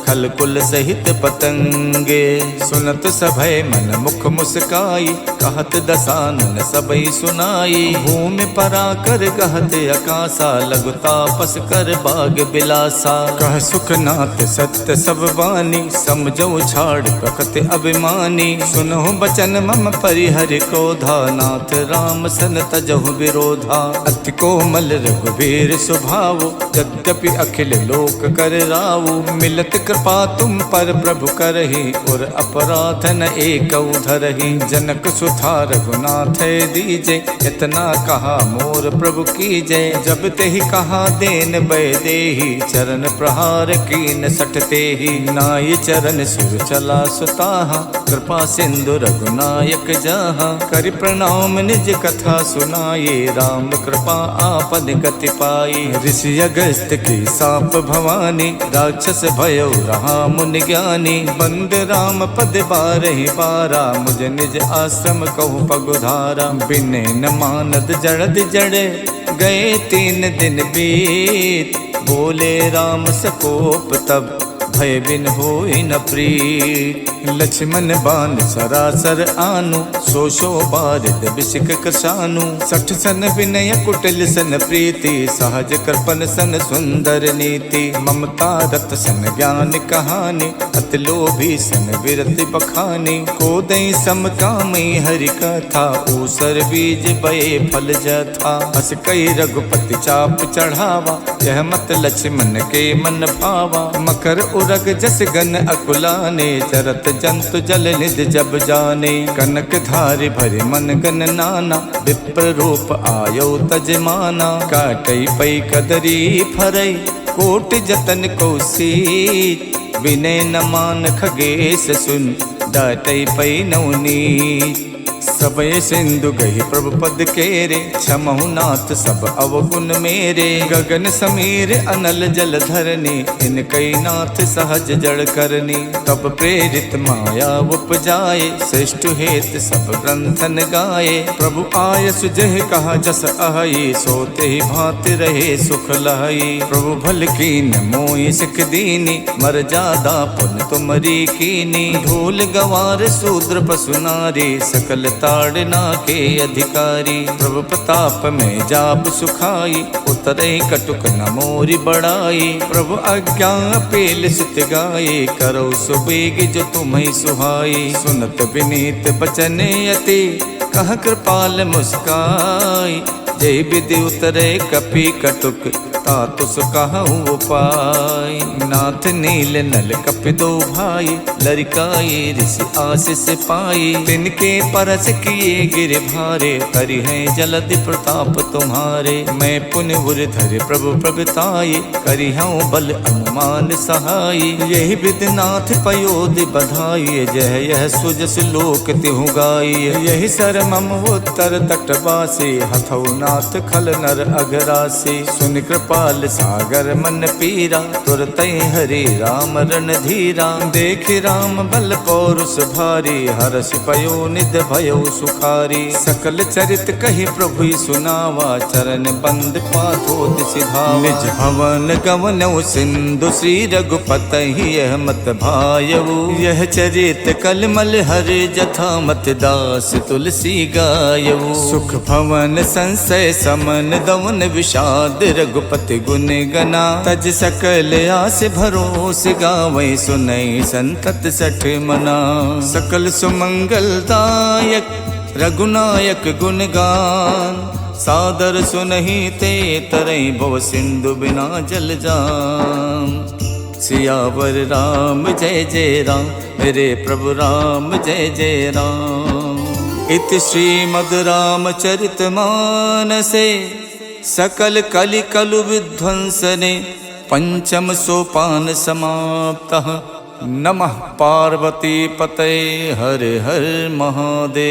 खल कुल सहित पतंगे। सुनत सभय मन मुख मुस्काई, कहत दसानन सबई सुनाई। भूमि परा कर कहत अकासा, लघु तापस कर बाग बिलासा। कह सुखनाथ सत्य सब वानी, समझो छाड़ प्रकृति अभिमानी। सुनहु बचन मम परिहर क्रोधा, नाथ राम सन तजहु विरोधा। अति कोमल रघुवीर स्वभाव, यद्यपि अखिल लोक कर राव। मिलत कृपा तुम पर प्रभु करहि, और अपराध न एक धरहि। जनक सुथा रघुनाथ दीजे, इतना कहा मोर प्रभु कीजे। जब तेहि कहा देन बै देहि, चरण प्रहार कीन सटते ही। नाई चरण सुर चला सुताहा, कृपा सिंधु रघुनायक जहाँ। करि प्रणाम निज कथा सुनाये, राम कृपा आपन गति पाई। ऋषि अगस्त की साप भवानी, राक्षस भयो रहा मुनि ज्ञानी। बंद राम पद बारहि बारा, मुझ निज आश्रम कहु पगुधारा। बिने न मानद जड़द जड़े, गए 3 दिन बीत। बोले राम सकोप तब, भय बिन होई न प्रीत। लक्ष्मण बाण सरासर आनु, सो बारिद बिसिक कसानु। 60 सन विनय कुटिल सन प्रीति, सहज कृपन सन सुंदर नीति। ममता रत सन ज्ञान कहानी, अति लोभी सन विरति बखानी। कोदई समकामी हरि कथा, ऊसर बीज बये फल जथा। अस कई रघुपति चाप चढ़ावा, यह मत लक्ष्मण के मन भावा। मकर उरग जस गन अकुलाने, चरत जंतु जल निध जब जाने। कनक धारि भरि मन गन नाना, विप्र रूप आयो तजमाना। काटई पई कदरी फरई, कोट जतन को सीत। विनय न मान खगेश सुन, डाटई पई नवनीत। सबय सिंधु गही प्रभु पद केरे, क्षमहु नाथ सब अवगुण मेरे। गगन समीर अनल जल धरनी, इनकई नाथ सहज जड़ करनी। तब प्रेरित माया उपजाए, श्रेष्ठ हेत सब ग्रंथन गाए। प्रभु आय सुजह कहा जस अहई, सोते ही भांति रहे सुख लहई। प्रभु भल कीन मोहि सिख दीनी, मर जादा पुन तुमरी कीनी। ढोल गवार शूद्र पशु नारी, सकल ताड़ना के अधिकारी। प्रभु प्रताप में जाप सुखाई, उतरे कटुक न मोरी बढ़ाई। प्रभु आज्ञा पेल सुत गाये, करो सुबेग जो तुम्हें सुहाई। सुनत विनीत बचन अति, कह कृपाल मुस्काई। जय विधि उतरे कपि कटुक, तातु सुकहु उपाय। नाथ नील नल कप दो भाई, लरिकाए ऋषि आशीष पाई। तिनके परस किए गिर भारे, करि है जलधि प्रताप तुम्हारे। मैं पुण्य धर प्रभु प्रभुताये, करि हूँ बल अनुमान सहाय। यही विधिनाथ पयोधि बधाई, जय यह सुजस लोक तिहु गाई। यही सर मम उत्तर तटवासी, हथौ नाथ खल नर अगरासी। सुन कृपाल सागर मन पीरा, तुरत हरि राम रण धीरा। देख राम बल पौरुष भारी, हरषि पयो निध भयो सुखारी। सकल चरित कही प्रभु सुनावा, चरण बंद पाथोत सिधावा। निज भवन गवनौ सिंधु, श्री रघुपति यह मत भायऊ। यह चरित कलमल हर जथा, मत दास तुलसी गायऊ। सुख भवन संशय समन, दवन विषाद रघुपति गुण गना। तज सकल आस भरोस, गावै सुनई संतत सठ मना। सकल सुमंगल दायक रघुनायक गुणगान, सादर सुनहि ते तरई भव सिंधु बिना जल जान। सियावर राम जय जय राम, मेरे प्रभु राम जय जय राम। इति श्रीमद् रामचरित मानसे, सकल कलि कलु विध्वंसने। पंचम सोपान समाप्तः, नमः पार्वती पतये हर हर महादेव।